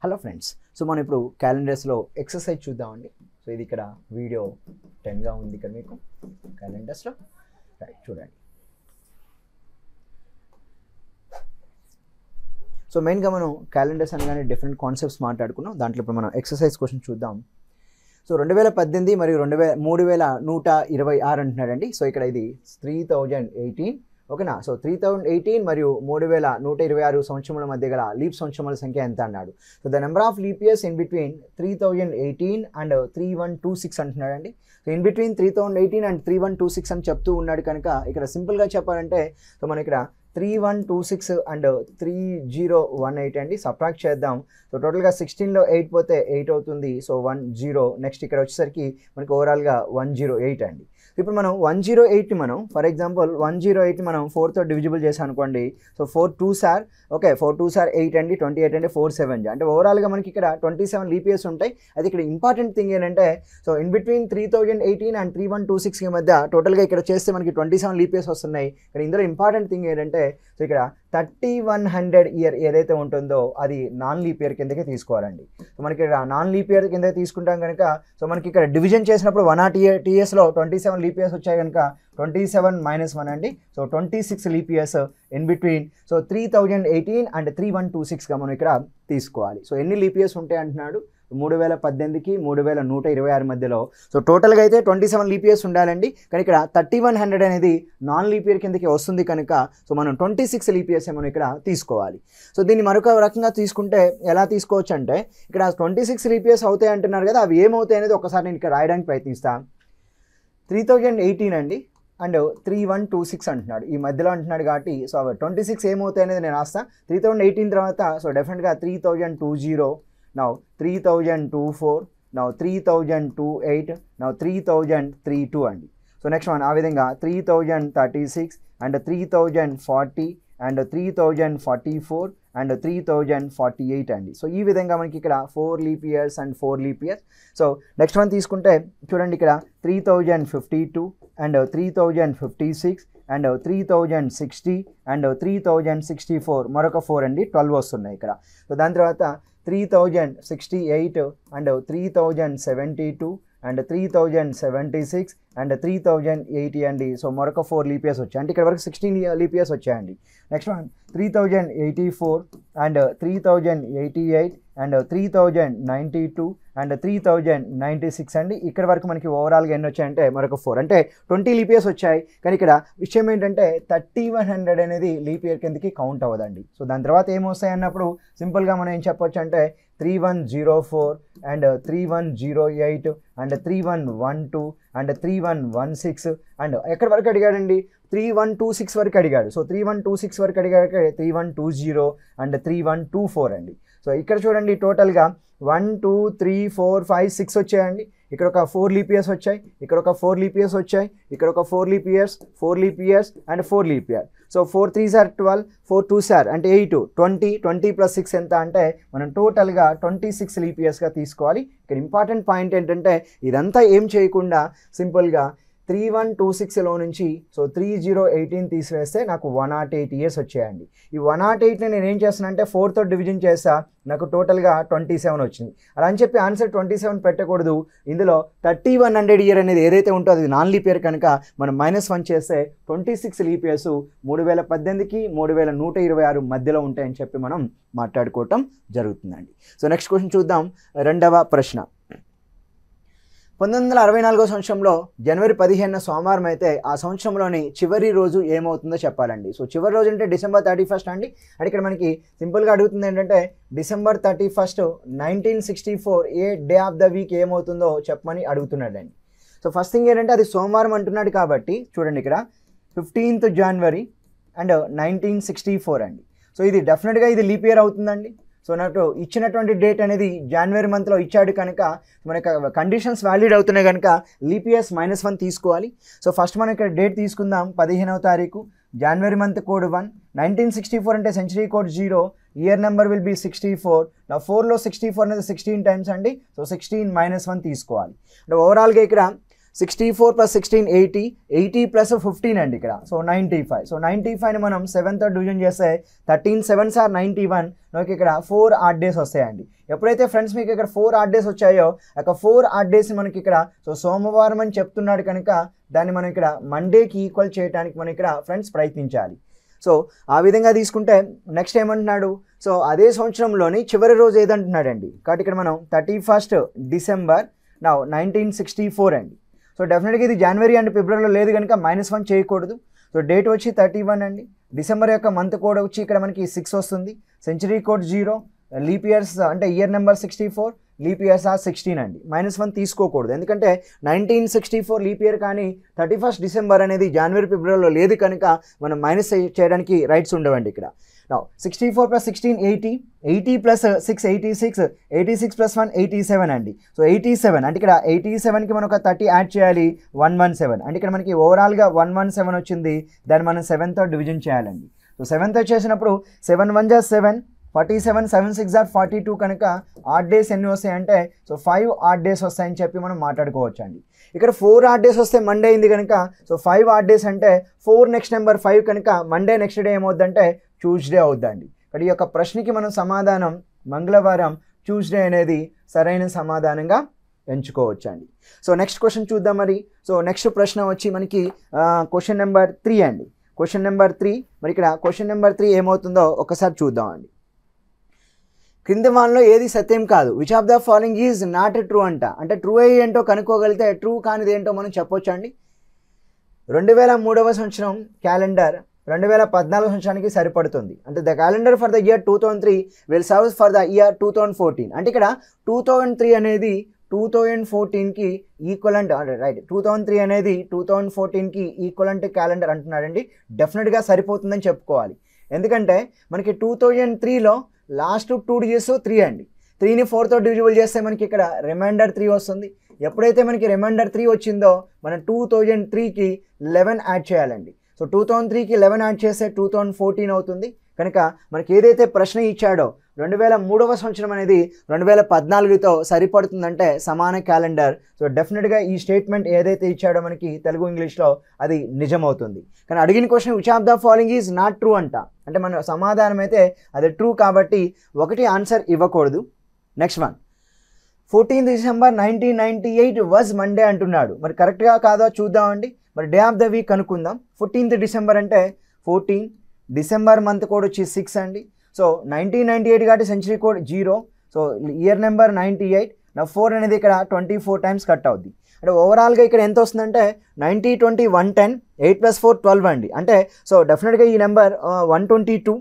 Hello friends, so మనం ఇప్పుడు క్యాలెండర్స్లో exercise చూద్దామండి. సో ఇది ఇక్కడ వీడియో 10గా ఉంది ఇక్కడ మీకు క్యాలెండర్స్లో. రైట్, చూడండి. సో మెయిన్గా మనం క్యాలెండర్స్ అనగానే డిఫరెంట్ కాన్సెప్ట్స్ మాట్లాడుకున్నాం. దాంట్లో ఇప్పుడు మనం ఎక్సర్సైజ్ క్వశ్చన్ చూద్దాం. సో 2018 మరియు 3126 అంటున్నాడండి. సో ఇక్కడ ఇది 3018 ఓకేనా. సో 3018 మరియు 3126 సంవత్సరముల మధ్య గల లీప్ సంవత్సరముల సంఖ్య ఎంత అన్నాడు. So the number of leap years in between 3018 and 3126 అంటున్నాడండి. సో ఇన్ బిట్వీన్ 3018 అండ్ 3126 అని చెప్తూ ఉన్నాడు కనుక ఇక్కడ సింపుల్గా చెప్పాలంటే సో మనం ఇక్కడ 3126 అండ్ 3018 అండి సబ్ట్రాక్ట్ చేద్దాం. సో టోటల్గా 16లో 8 పోతే 8 అవుతుంది. సో 10 నెక్స్ట్ ఇక్కడ వచ్చేసరికి మనకి ఓవరాల్గా 108 అండి. ఇప్పుడు మనం 108ని మనం ఫర్ ఎగ్జాంపుల్ 108ని మనం 4తో డివిజిబుల్ చేసాం అనుకోండి. So 4 2s are okay, 4 2s are 8 అండి, 28 అంటే 4 7 అంటే ఓవరాల్గా మనకి ఇక్కడ 27 లీప్ ఇయర్స్ ఉంటాయి. అది ఇక్కడ ఇంపార్టెంట్ థింగ్ ఏంటంటే సో ఇన్ బిట్వీన్ 3018 అండ్ 3126 మధ్య టోటల్గా ఇక్కడ చేస్తే మనకి 27 లీప్ ఇయర్స్ వస్తున్నాయి. ఇక్కడ ఇందులో ఇంపార్టెంట్ థింగ్ ఏంటంటే సో ఇక్కడ 3100 ఇయర్ ఏదైతే ఉంటుందో అది నాన్ లీప్ ఇయర్ కిందకే తీసుకోవాలండి. సో మనకి ఇక్కడ నాన్ లీప్ ఇయర్ కింద తీసుకుంటాం కనుక సో మనకి ఇక్కడ డివిజన్ చేసినప్పుడు 108 ఇయర్స్లో 27 లీప్ ఇయర్స్ వచ్చాయి కనుక 27 - 1 అండి. So 26 leap years in between so 3018 and 3126గా మనం ఇక్కడ తీసుకోవాలి. సో ఎన్ని లీప్ ఇయర్స్ ఉంటాయి అంటున్నాడు 3018కి 3126 మధ్యలో. సో టోటల్గా అయితే 27 లీప్ ఇయర్స్ ఉండాలండి. కానీ ఇక్కడ 3100 అనేది నాన్ లీప్ ఇయర్ కిందకి వస్తుంది కనుక సో మనం 26 లీప్ ఇయర్స్ మనం ఇక్కడ తీసుకోవాలి. సో దీన్ని మరొక రకంగా తీసుకుంటే ఎలా తీసుకోవచ్చు అంటే ఇక్కడ 26 లీప్ ఇయర్స్ అవుతాయి అంటున్నారు కదా, అవి ఏమవుతాయి అనేది ఒకసారి నేను ఇక్కడ రాయడానికి ప్రయత్నిస్తాను. 3018 అండి అండ్ 3126 అంటున్నాడు, ఈ మధ్యలో అంటున్నాడు కాబట్టి సో 26 ఏమవుతాయి అనేది నేను రాస్తా. 3018 తర్వాత సో డెఫినెట్గా 3020, now 3024, now 3028, now 3032 అండి. సో నెక్స్ట్ వన్ ఆ విధంగా 3036 అండ్ 3040 అండ్ 3044 అండ్ 3048 అండి. సో ఈ విధంగా మనకి ఇక్కడ 4 leap years and 4 leap years. So next one తీసుకుంటే చూడండి ఇక్కడ 3052 అండ్ 3056 అండ్ 3060 అండ్ 3064 మరొక 4 అండి, 12 వస్తున్నాయి ఇక్కడ. సో దాని తర్వాత 3068 అండ్ 3072 అండ్ 3076 అండ్ 3080 అండి. సో మరొక 4 లీప్ ఇయర్స్ వచ్చాయి, అంటే ఇక్కడ వరకు 16 లీప్ ఇయర్స్ వచ్చాయండి. Next one 3084 and 3088 and 3092 and 3096 అండి. ఇక్కడ వరకు మనకి ఓవరాల్గా ఎన్ని వచ్చాయంటే మరొక 4 అంటే 20 లీప్ ఇయర్స్ వచ్చాయి. కానీ ఇక్కడ విషయం ఏంటంటే 3100 అనేది లీప్ ఇయర్ కిందకి కౌంట్ అవ్వదండి. సో దాని తర్వాత ఏమొస్తాయి అన్నప్పుడు సింపుల్గా మనం ఏం చెప్పొచ్చు అంటే 3104 అండ్ 3108 అండ్ 3112 అండ్ 3116 అండ్ ఎక్కడి వరకు అడిగాడండి 3126 వరకు అడిగాడు. సో 3126 వరకు అడిగాక 3120 అండ్ 3124 అండి. సో ఇక్కడ చూడండి టోటల్గా 1 2 3 4 5 6 వచ్చాయండి. ఇక్కడ ఒక 4 లీప్ ఇయర్స్ వచ్చాయి, ఇక్కడ ఒక 4 లీప్ ఇయర్స్ వచ్చాయి, ఇక్కడ ఒక 4 leap years, 4 leap years and 4 leap year. So 4 3s are 12, 4 2s are అంటే 8, 20 + 6 ఎంత అంటే మనం టోటల్గా 26 లీప్ ఇయర్స్గా తీసుకోవాలి. ఇక్కడ ఇంపార్టెంట్ పాయింట్ ఏంటంటే ఇదంతా ఏం చేయకుండా సింపుల్గా 3126లో నుంచి సో 3018 తీసివేస్తే నాకు 108 ఇయర్స్ వచ్చాయండి. ఈ 108ని నేను ఏం చేస్తాను అంటే 4తో డివిజన్ చేస్తా, నాకు టోటల్గా 27 వచ్చింది. అలా అని చెప్పి ఆన్సర్ 27 పెట్టకూడదు. ఇందులో 3100 ఇయర్ అనేది ఏదైతే ఉంటుందో అది నాన్ లీప్ ఇయర్ కనుక మనం -1 చేస్తే 26 లీప్ ఇయర్స్ 3018కి 3126 మధ్యలో ఉంటాయని చెప్పి మనం మాట్లాడుకోవటం జరుగుతుందండి. సో నెక్స్ట్ క్వశ్చన్ చూద్దాం. రెండవ ప్రశ్న, 1964 సంవత్సరంలో జనవరి 15 సోమవారం అయితే ఆ సంవత్సరంలోని చివరి రోజు ఏమవుతుందో చెప్పాలండి. సో చివరి రోజు అంటే December 31 అండి. అంటే ఇక్కడ మనకి సింపుల్గా అడుగుతుంది ఏంటంటే December 31, 1964 A day of the week ఏమవుతుందో చెప్పమని అడుగుతున్నాడండి. సో ఫస్ట్ థింగ్ ఏంటంటే అది సోమవారం అంటున్నాడు కాబట్టి చూడండి ఇక్కడ 15th January అండ్ 1964 అండి. సో ఇది డెఫినెట్గా ఇది లీప్ ఇయర్ అవుతుందండి. సో నాకు ఇచ్చినటువంటి డేట్ అనేది జనవరి మంత్లో ఇచ్చాడు కనుక మనకి కండిషన్స్ వ్యాలిడ్ అవుతున్నాయి కనుక లీప్ ఇయర్స్ -1 తీసుకోవాలి. సో ఫస్ట్ మనం ఇక్కడ డేట్ తీసుకుందాం 15వ తారీఖు, జనవరి మంత్ కోడ్ 1, 1964 అంటే century code 0, year number will B 64. నా 4లో 64 అనేది 16 టైమ్స్ అండి. సో 16 - 1 తీసుకోవాలి. అంటే ఓవరాల్గా ఇక్కడ 64 ప్లస్ 16 80, 80 ప్లస్ 15 అండి ఇక్కడ. సో 95. సో 95ని మనం 7తో డివిజన్ చేస్తే 13 7s ఆర్ 91. మనకి ఇక్కడ 4 ఆడ్ డేస్ వస్తాయండి. ఎప్పుడైతే ఫ్రెండ్స్ మీకు ఇక్కడ 4 ఆడ్ డేస్ వచ్చాయో ఒక 4 ఆడ్ డేస్ మనకి ఇక్కడ సో సోమవారం అని చెప్తున్నాడు కనుక దాన్ని మనం ఇక్కడ మండేకి ఈక్వల్ చేయడానికి మనం ఇక్కడ ఫ్రెండ్స్ ప్రయత్నించాలి. సో ఆ విధంగా తీసుకుంటే నెక్స్ట్ ఏమంటున్నాడు, సో అదే సంవత్సరంలోని చివరి రోజు ఏదంటున్నాడండి. కాబట్టి ఇక్కడ మనం 31st డిసెంబర్ నౌ 1964 అండి. సో డెఫినెట్గా ఇది జనవరి అండ్ ఫిబ్రవరిలో లేదు కనుక -1 చేయకూడదు. సో డేట్ వచ్చి 31 అండి. డిసెంబర్ యొక్క మంత్ కోడ్ వచ్చి ఇక్కడ మనకి 6 వస్తుంది. సెంచరీ కోడ్ 0, లీప్ ఇయర్స్ అంటే ఇయర్ నెంబర్ 64, లీప్ ఇయర్స్ 16 అండి. -1 తీసుకోకూడదు ఎందుకంటే 1964 లీప్ ఇయర్ కానీ 31st డిసెంబర్ అనేది జనవరి ఫిబ్రవరిలో లేదు కనుక మనం మైనస్ చేయడానికి రైట్స్ ఉండవండి ఇక్కడ. Now 64 plus 16 80, 80 plus 6 86, 86 plus 1 87 అండి. సో 87 అంటే ఇక్కడ 87కి మనం ఒక 30 యాడ్ చేయాలి, 117 అంటే ఇక్కడ మనకి ఓవరాల్గా 117 వచ్చింది. దాన్ని మనం 7తో డివిజన్ చేయాలండి. సో 7తో చేసినప్పుడు 7 1 జా 7, 47 7 6 ఆర్ 42 కనుక ఆడ్ డేస్ ఎన్ని వస్తాయంటే సో 5 ఆడ్ డేస్ వస్తాయని చెప్పి మనం మాట్లాడుకోవచ్చు అండి. ఇక్కడ 4 ఆడ్ డేస్ వస్తే మండే అయింది కనుక సో 5 ఆడ్ డేస్ అంటే 4 నెక్స్ట్ నెంబర్ 5 కనుక మండే నెక్స్ట్ డే ఏమవుద్దంటే ట్యూస్డే అవుద్దండి. ఇక్కడ ఈ యొక్క ప్రశ్నకి మనం సమాధానం మంగళవారం ట్యూస్డే అనేది సరైన సమాధానంగా ఎంచుకోవచ్చండి. సో నెక్స్ట్ క్వశ్చన్ చూద్దాం మరి. సో నెక్స్ట్ ప్రశ్న వచ్చి మనకి క్వశ్చన్ నెంబర్ 3 అండి. క్వశ్చన్ నెంబర్ 3 మరి ఇక్కడ క్వశ్చన్ నెంబర్ 3 ఏమవుతుందో ఒకసారి చూద్దాం అండి. క్రింది వాన్లో ఏది సత్యం కాదు, which of the following is not true అంట. అంటే ట్రూ అయ్యి ఏంటో కనుక్కోగలిగితే ట్రూ కానిది ఏంటో మనం చెప్పొచ్చు అండి. 2003వ సంవత్సరం క్యాలెండర్ 2014 సంవత్సరానికి సరిపడుతుంది. అంటే the calendar for the year 2003 will serve for the year 2014. అంటే ఇక్కడ 2003 అనేది 2014కి ఈక్వలెంట్ రైట్. 2003 అనేది 2014కి ఈక్వలెంట్ క్యాలెండర్ అంటున్నాడండి. డెఫినెట్గా సరిపోతుందని చెప్పుకోవాలి. ఎందుకంటే మనకి 2003లో లాస్ట్ 2 digits 3 అండి. 3ని 4తో డివిజిబుల్ చేస్తే మనకి ఇక్కడ రిమైండర్ 3 వస్తుంది. ఎప్పుడైతే మనకి రిమైండర్ 3 వచ్చిందో మనం 2003కి 11 యాడ్ చేయాలండి. సో 2003కి 11 యాడ్ చేస్తే 2014 అవుతుంది. కనుక మనకి ఏదైతే ప్రశ్న ఇచ్చాడో 2003వ సంవత్సరం అనేది 2014తో సరిపడుతుందంటే సమాన క్యాలెండర్. సో డెఫినెట్గా ఈ స్టేట్మెంట్ ఏదైతే ఇచ్చాడో మనకి తెలుగు ఇంగ్లీష్లో అది నిజమవుతుంది. కానీ అడిగిన question which of the following is not true అంట. అంటే మన సమాధానం అయితే అది ట్రూ కాబట్టి ఒకటి ఆన్సర్ ఇవ్వకూడదు. Next one 14th December 1998 was Monday అంటున్నాడు. మరి కరెక్ట్గా కాదో చూద్దామండి. మరి డే ఆఫ్ ద వీక్ అనుకుందాం. 14th December అంటే 14, డిసెంబర్ మంత్ కోడ్ వచ్చి 6 అండి. సో 1998 కాబట్టి century code 0. So year number 98. నా 4 అనేది ఇక్కడ 24 టైమ్స్ కట్ అవుద్ది. అంటే ఓవరాల్గా ఇక్కడ ఎంత వస్తుందంటే 90 20 110, 8 + 4 12 అండి. అంటే సో డెఫినెట్గా ఈ నెంబర్ 122.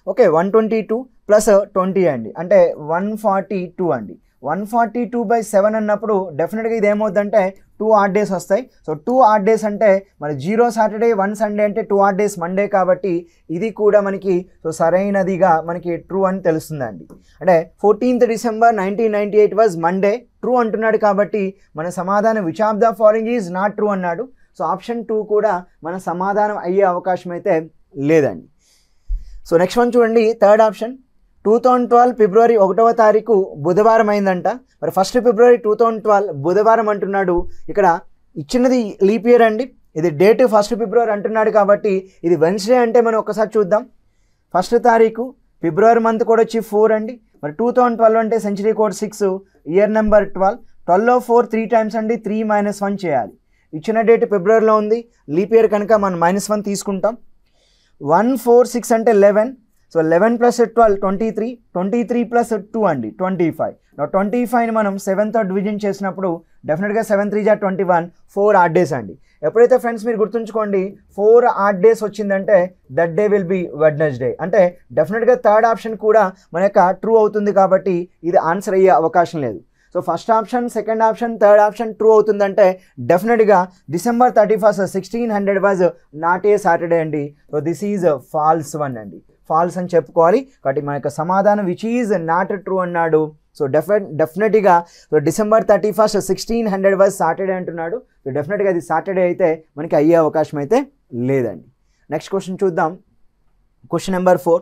ఓకే 122 + 20 అండి. అంటే 142 అండి. 142/7 అన్నప్పుడు డెఫినెట్గా ఇది ఏమవుద్దంటే 2 ఆడ్ డేస్ వస్తాయి. సో 2 ఆడ్ డేస్ అంటే మన 0 సాటర్డే 1 సండే అంటే 2 ఆడ్ డేస్ మండే కాబట్టి ఇది కూడా మనకి సో సరైనదిగా మనకి ట్రూ అని తెలుస్తుందండి. అంటే 14th December 1998 was Monday true అంటున్నాడు కాబట్టి మన సమాధానం which of the following is not true అన్నాడు. సో ఆప్షన్ 2 కూడా మన సమాధానం అయ్యే అవకాశం అయితే లేదండి. సో నెక్స్ట్ వన్ చూడండి, థర్డ్ ఆప్షన్ 2012 ఫిబ్రవరి 1వ తారీఖు బుధవారం అయిందంట. మరి 1st February 2012 బుధవారం అంటున్నాడు. ఇక్కడ ఇచ్చినది లీప్ ఇయర్ అండి. ఇది డేట్ 1st February అంటున్నాడు కాబట్టి ఇది వెన్స్డే అంటే మనం ఒకసారి చూద్దాం. 1st తారీఖు ఫిబ్రవరి మంత్ కోడ్ వచ్చి 4 అండి. మరి 2012 అంటే century code 6, year number 12. 12లో 4 3 times అండి. 3 - 1 చేయాలి. ఇచ్చిన డేట్ ఫిబ్రవరిలో ఉంది, లీప్ ఇయర్ కనుక మనం -1 తీసుకుంటాం. 1 4 6 అంటే 11. సో 11 + 12 23, 23 + 2 అండి 25. 25ని మనం 7తో డివిజన్ చేసినప్పుడు డెఫినెట్గా 7 3 = 21, 4 ఆడ్ డేస్ అండి. ఎప్పుడైతే ఫ్రెండ్స్ మీరు గుర్తుంచుకోండి 4 ఆడ్ డేస్ వచ్చిందంటే that day will B Wednesday. అంటే డెఫినెట్గా థర్డ్ ఆప్షన్ కూడా మన యొక్క ట్రూ అవుతుంది కాబట్టి ఇది ఆన్సర్ అయ్యే అవకాశం లేదు. So first option, second option, third option true అవుతుందంటే డెఫినెట్గా December 31st 1600 was not a Saturday అండి. So this is false one అండి. ఫాల్స్ అని చెప్పుకోవాలి. కాబట్టి మన యొక్క సమాధానం విచ్ ఈజ్ నాట్ ట్రూ అన్నాడు. సో డెఫినెట్గా so December 31st 1600 was Saturday అంటున్నాడు. సో డెఫినెట్గా అది సాటర్డే అయితే మనకి అయ్యే అవకాశం అయితే లేదండి. నెక్స్ట్ క్వశ్చన్ చూద్దాం. Question number 4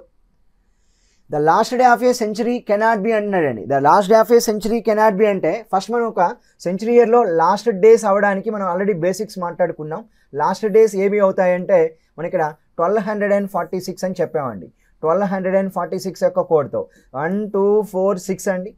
the last day of a century cannot be అంటున్నాడండి. The last day of a century cannot be అంటే ఫస్ట్ మనం ఒక సెంచరీ ఇయర్లో లాస్ట్ డేస్ అవ్వడానికి మనం ఆల్రెడీ బేసిక్స్ మాట్లాడుకున్నాం. లాస్ట్ డేస్ ఏవి అవుతాయంటే మన ఇక్కడ 1246 అని చెప్పామండి. 1246 యొక్క కోడ్తో 1 2 4 6 అండి.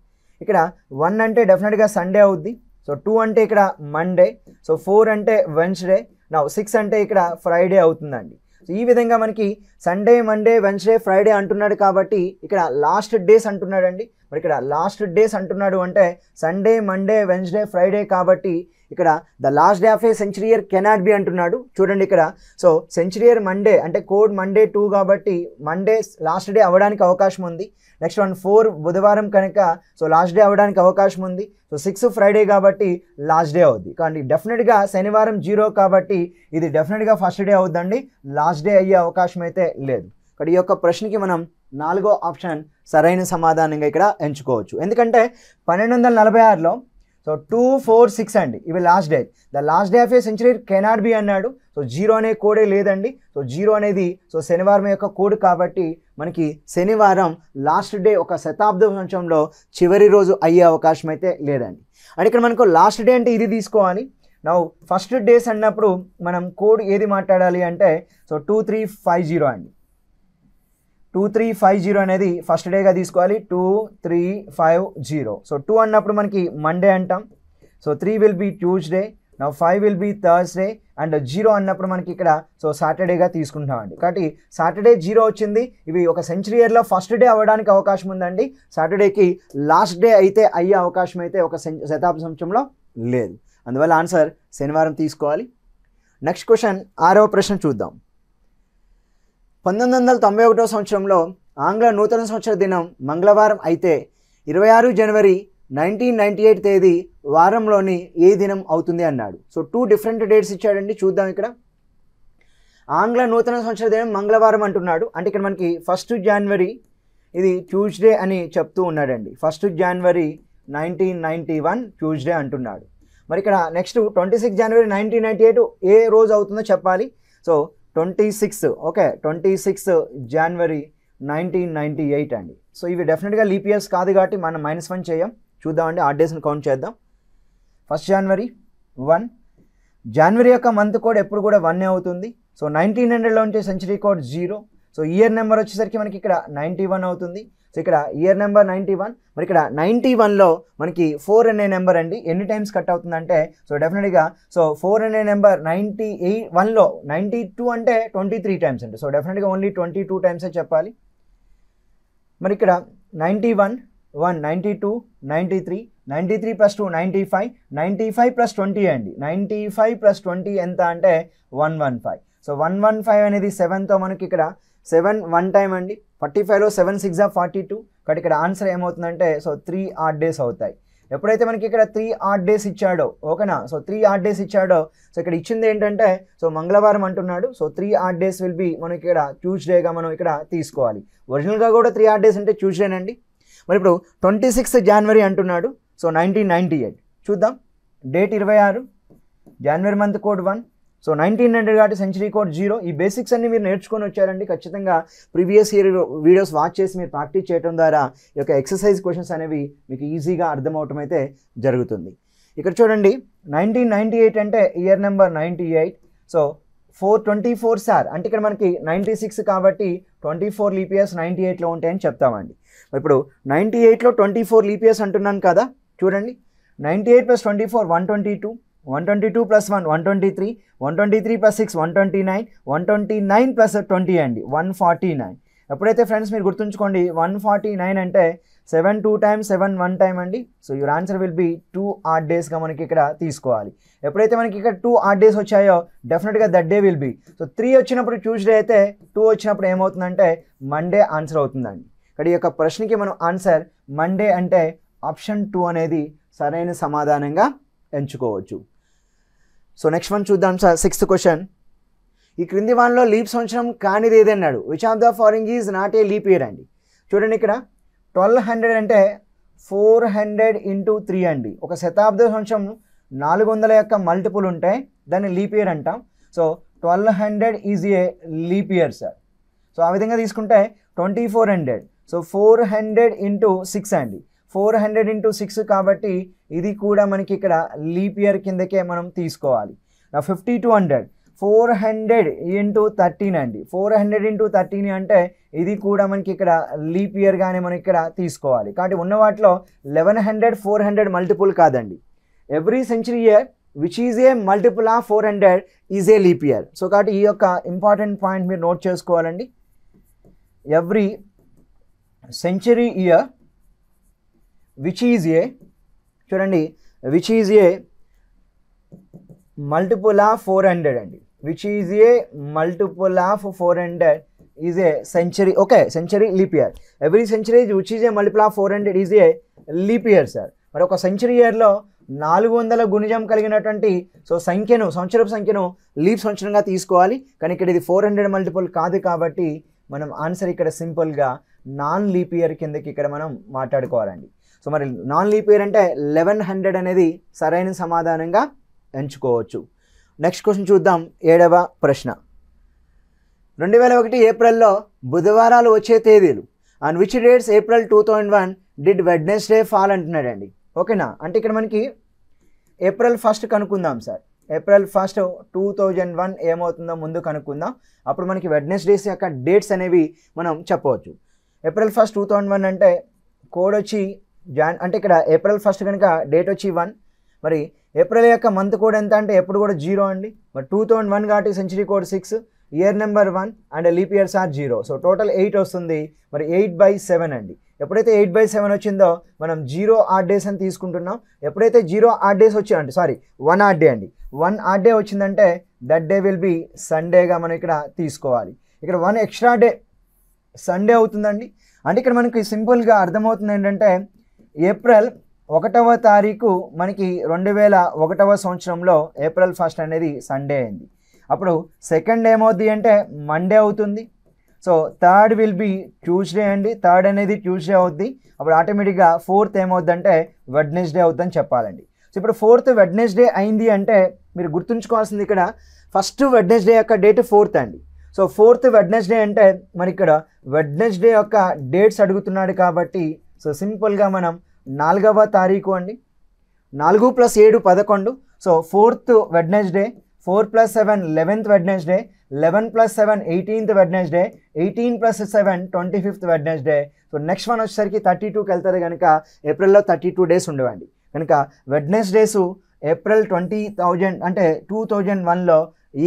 ఇక్కడ 1 అంటే డెఫినెట్గా సండే అవుద్ది. సో 2 అంటే ఇక్కడ మండే. సో 4 అంటే వెన్స్డే. నా 6 అంటే ఇక్కడ ఫ్రైడే అవుతుందండి. సో ఈ విధంగా మనకి సండే, మండే, వెన్స్డే, ఫ్రైడే అంటున్నాడు కాబట్టి ఇక్కడ లాస్ట్ డేస్ అంటున్నాడండి. మరి ఇక్కడ లాస్ట్ డేస్ అంటున్నాడు అంటే సండే, మండే, వెన్స్డే, ఫ్రైడే కాబట్టి ఇక్కడ the last day of a century year cannot be అంటున్నాడు. చూడండి ఇక్కడ సో సెంచరీ ఇయర్ మండే అంటే కోడ్ మండే 2 కాబట్టి మండే లాస్ట్ డే అవ్వడానికి అవకాశం ఉంది. నెక్స్ట్ 4 బుధవారం కనుక సో లాస్ట్ డే అవ్వడానికి అవకాశం ఉంది. సో 6 ఫ్రైడే కాబట్టి లాస్ట్ డే అవుద్ది. కానీ డెఫినెట్గా శనివారం 0 కాబట్టి ఇది డెఫినెట్గా ఫస్ట్ డే అవుద్దండి. లాస్ట్ డే అయ్యే అవకాశం అయితే లేదు. ఇక్కడ ఈ యొక్క ప్రశ్నకి మనం 4వ ఆప్షన్ సరైన సమాధానంగా ఇక్కడ ఎంచుకోవచ్చు. ఎందుకంటే 1246లో సో 2 4 6 అండి ఇవి last day. The last day of a century cannot B అన్నాడు. సో 0 అనే కోడే లేదండి. సో 0 అనేది సో శనివారం యొక్క కోడ్ కాబట్టి మనకి శనివారం లాస్ట్ డే ఒక శతాబ్ద సంవత్సరంలో చివరి రోజు అయ్యే అవకాశం అయితే లేదండి. అంటే ఇక్కడ మనకు లాస్ట్ డే అంటే ఇది తీసుకోవాలి. నా ఫస్ట్ డేస్ అన్నప్పుడు మనం కోడ్ ఏది మాట్లాడాలి అంటే సో 2350 అండి. 2350 అనేది ఫస్ట్ డేగా తీసుకోవాలి. 2350. సో 2 అన్నప్పుడు మనకి మండే అంటాం. So 3 will be Tuesday. నా 5 విల్ బీ థర్స్డే. అండ్ 0 అన్నప్పుడు మనకి ఇక్కడ సో సాటర్డేగా తీసుకుంటామండి. కాబట్టి సాటర్డే 0 వచ్చింది. ఇవి ఒక సెంచరీ ఇయర్లో ఫస్ట్ డే అవ్వడానికి అవకాశం ఉందండి. సాటర్డేకి లాస్ట్ డే అయితే అయ్యే అవకాశం అయితే ఒక శతాబ్ద సంవత్సరంలో లేదు. అందువల్ల ఆన్సర్ శనివారం తీసుకోవాలి. నెక్స్ట్ క్వశ్చన్ 6వ ప్రశ్న చూద్దాం. 1991 సంవత్సరంలో ఆంగ్ల నూతన సంవత్సర దినం మంగళవారం అయితే 26 జనవరి 1998 తేదీ వారంలోని ఏ దినం అవుతుంది అన్నాడు. సో 2 డిఫరెంట్ డేట్స్ ఇచ్చాడండి. చూద్దాం. ఇక్కడ ఆంగ్ల నూతన సంవత్సర దినం మంగళవారం అంటున్నాడు. అంటే ఇక్కడ మనకి 1 జనవరి ఇది ట్యూస్డే అని చెప్తూ ఉన్నాడండి. 1 జనవరి 1991 ట్యూస్డే అంటున్నాడు. మరి ఇక్కడ నెక్స్ట్ 26 జనవరి 1998 ఏ రోజు అవుతుందో చెప్పాలి. సో 26 ఓకే 26 జనవరి 1998 అండి. సో ఇవి డెఫినెట్గా లీప్ ఇయర్స్ కాదు కాబట్టి మనం -1 చేయం. చూద్దామండి. ఆ డేస్ని కౌంట్ చేద్దాం. 1 జనవరి 1. జనవరి యొక్క మంత్ కోడ్ ఎప్పుడు కూడా 1 అవుతుంది. సో 1900లో ఉంటే century code 0. So year number వచ్చేసరికి మనకి ఇక్కడ 91 అవుతుంది. సో ఇక్కడ ఇయర్ నెంబర్ 91. మరి ఇక్కడ 91లో మనకి 4 అనే నెంబర్ అండి. ఎన్ని టైమ్స్ కట్ అవుతుందంటే సో డెఫినెట్గా సో 4 అనే నెంబర్ 91లో 92 అంటే 23 టైమ్స్ అండి. సో డెఫినెట్గా ఓన్లీ 22 టైమ్సే చెప్పాలి. మరి ఇక్కడ 91 1 92 93 93 + 2 95 95 + 20 అండి. 95 + 20 ఎంత అంటే 115. సో 115 అనేది 7తో మనకి ఇక్కడ 7 1 టైం అండి. 45లో 7 6 42. కాబట్టి ఇక్కడ ఆన్సర్ ఏమవుతుందంటే సో 3 ఆడ్ డేస్ అవుతాయి. ఎప్పుడైతే మనకి ఇక్కడ 3 ఆడ్ డేస్ ఇచ్చాడో ఓకేనా. సో 3 ఆడ్ డేస్ ఇచ్చాడో సో ఇక్కడ ఇచ్చింది ఏంటంటే సో మంగళవారం అంటున్నాడు. So 3 odd days will be మనకి ఇక్కడ ట్యూస్డేగా మనం ఇక్కడ తీసుకోవాలి. ఒరిజినల్గా కూడా 3 ఆడ్ డేస్ అంటే ట్యూస్డేనండి. మరి ఇప్పుడు 26 జనవరి అంటున్నాడు. సో 1998 చూద్దాం. డేట్ 26 జనవరి మంత్ కోడ్ 1. సో 1900 కాబట్టి సెంచరీ కోడ్ 0. ఈ బేసిక్స్ అన్ని మీరు నేర్చుకొని వచ్చారండి. ఖచ్చితంగా ప్రీవియస్ ఇయర్ వీడియోస్ వాచ్ చేసి మీరు ప్రాక్టీస్ చేయడం ద్వారా ఈ యొక్క ఎక్సర్సైజ్ క్వశ్చన్స్ అనేవి మీకు ఈజీగా అర్థమవటం అయితే జరుగుతుంది. ఇక్కడ చూడండి 1998 అంటే ఇయర్ నెంబర్ 98. సో 424 సార్ అంటే ఇక్కడ మనకి 96 కాబట్టి 24 లీప్ ఇయర్స్ 98లో ఉంటాయని చెప్తామండి. ఇప్పుడు 98లో 24 లీప్ ఇయర్స్ అంటున్నాను కదా. చూడండి 98 + 24 122. 122 + 1 123. 123 + 6 129. 129 + 20 అండి 149. ఎప్పుడైతే ఫ్రెండ్స్ మీరు గుర్తుంచుకోండి 149 అంటే 7 2 టైమ్స్ 7 1 టైమ్ అండి. So your answer will be 2 odd డేస్గా మనకి ఇక్కడ తీసుకోవాలి. ఎప్పుడైతే మనకి ఇక్కడ 2 ఆడ్ డేస్ వచ్చాయో డెఫినెట్గా that day will be so 3 వచ్చినప్పుడు ట్యూస్డే అయితే 2 వచ్చినప్పుడు ఏమవుతుందంటే మండే ఆన్సర్ అవుతుందండి. ఇక్కడ ఈ యొక్క ప్రశ్నకి మనం ఆన్సర్ మండే అంటే ఆప్షన్ 2 అనేది సరైన సమాధానంగా ఎంచుకోవచ్చు. సో నెక్స్ట్ వన్ చూద్దాం సార్. 6th question. ఈ క్రింది వారంలో లీప్ సంవత్సరం కానిది ఏదన్నాడు. Which of the following is not a leap year అండి. చూడండి ఇక్కడ 1200 అంటే 400 × 3 అండి. ఒక శతాబ్ద సంవత్సరం 400 యొక్క మల్టిపుల్ ఉంటాయి, దాన్ని లీప్ ఇయర్ అంటాం. So 1200 is a leap year sir. So ఆ విధంగా తీసుకుంటే 2400. సో 400 ఇంటూ 6 అండి. 400 ఇంటూ 6 కాబట్టి ఇది కూడా మనకి ఇక్కడ లీప్ ఇయర్ కిందకే మనం తీసుకోవాలి. 5200 400 ఇంటూ 13 అండి. 400 ఇంటూ 13 అంటే ఇది కూడా మనకి ఇక్కడ లీప్ ఇయర్గానే మనం ఇక్కడ తీసుకోవాలి. కాబట్టి ఉన్న వాటిలో 1100 400 మల్టిపుల్ కాదండి. Every century year which is a multiple of 400 is a leap year. So కాబట్టి ఈ యొక్క ఇంపార్టెంట్ పాయింట్ మీరు నోట్ చేసుకోవాలండి. Every century year which is a, చూడండి, which is a multiple of 400 అండి. Which is a multiple of 400 is a century. Okay, century leap year. Every century which is a multiple of 400 is a leap year sir. మరి ఒక century ఇయర్లో 400 గుణిజం కలిగినటువంటి సంవత్సరపు సంఖ్యను leap సంవత్సరంగా తీసుకోవాలి. కానీ ఇక్కడ ఇది 400 మల్టిపుల్ కాదు కాబట్టి మనం ఆన్సర్ ఇక్కడ సింపుల్గా నాన్ లీప్ ఇయర్ కిందకి ఇక్కడ మనం మాట్లాడుకోవాలండి. సో మరి నాన్ లీప్ ఇయర్ అంటే 1100 అనేది సరైన సమాధానంగా ఎంచుకోవచ్చు. నెక్స్ట్ క్వశ్చన్ చూద్దాం. 7వ ప్రశ్న. 2001 ఏప్రిల్లో బుధవారాలు వచ్చే తేదీలు. On which dates April 2001 did Wednesday fall అంటున్నాడండి. ఓకేనా? అంటే ఇక్కడ మనకి ఏప్రిల్ 1 కనుక్కుందాం సార్. ఏప్రిల్ 1 2001 ఏమవుతుందో ముందు కనుక్కుందాం. అప్పుడు మనకి వెడ్నెస్డేస్ యొక్క డేట్స్ అనేవి మనం చెప్పవచ్చు. ఏప్రిల్ 1 2001 అంటే కోడ్ వచ్చి అంటే ఇక్కడ ఏప్రిల్ 1 కనుక డేట్ వచ్చి 1. మరి ఏప్రిల్ యొక్క మంత్ కోడ్ ఎంత అంటే ఎప్పుడు కూడా 0 అండి. మరి 2001 కాబట్టి century code 6, year number 1 and leap years or 0. So total 8 వస్తుంది. మరి 8/7 అండి. ఎప్పుడైతే 8/7 వచ్చిందో మనం 0 ఆడ్ డేస్ అని తీసుకుంటున్నాం. ఎప్పుడైతే 0 ఆడ్ డేస్ వచ్చాయండి, 1 ఆడ్ డే అండి. 1 ఆడ్ డే వచ్చిందంటే దట్ డే విల్ బి సండేగా మనం ఇక్కడ తీసుకోవాలి. ఇక్కడ 1 ఎక్స్ట్రా డే సండే అవుతుందండి. అంటే ఇక్కడ మనకి సింపుల్గా అర్థమవుతుంది ఏంటంటే ఏప్రిల్ 1వ తారీఖు మనకి 2001వ సంవత్సరంలో ఏప్రిల్ 1 అనేది సండే అయింది. అప్పుడు సెకండ్ ఏమవుద్ది అంటే మండే అవుతుంది. So third will be Tuesday అండి. థర్డ్ అనేది ట్యూస్డే అవుద్ది. అప్పుడు ఆటోమేటిక్గా 4th ఏమవుద్ది అంటే వెడ్నెస్డే అవుద్దని చెప్పాలండి. సో ఇప్పుడు 4th వెడ్నెస్డే అయింది అంటే మీరు గుర్తుంచుకోవాల్సింది ఇక్కడ ఫస్ట్ వెడ్నెస్డే యొక్క డేట్ 4th అండి. సో 4th వెడ్నెస్డే అంటే మరి ఇక్కడ వెడ్నెస్డే యొక్క డేట్స్ అడుగుతున్నాడు కాబట్టి సో సింపుల్గా మనం 4వ తారీఖు అండి. 4 + 7 11. So 4th Wednesday, 4 + 7 11th Wednesday, 11 + 7 18th Wednesday, 18 + 7 25th Wednesday. So next one వచ్చేసరికి 32కి వెళ్తుంది కనుక ఏప్రిల్లో 32 డేస్ ఉండవండి. కనుక వెడ్నెస్డేస్ ఏప్రిల్ 2001లో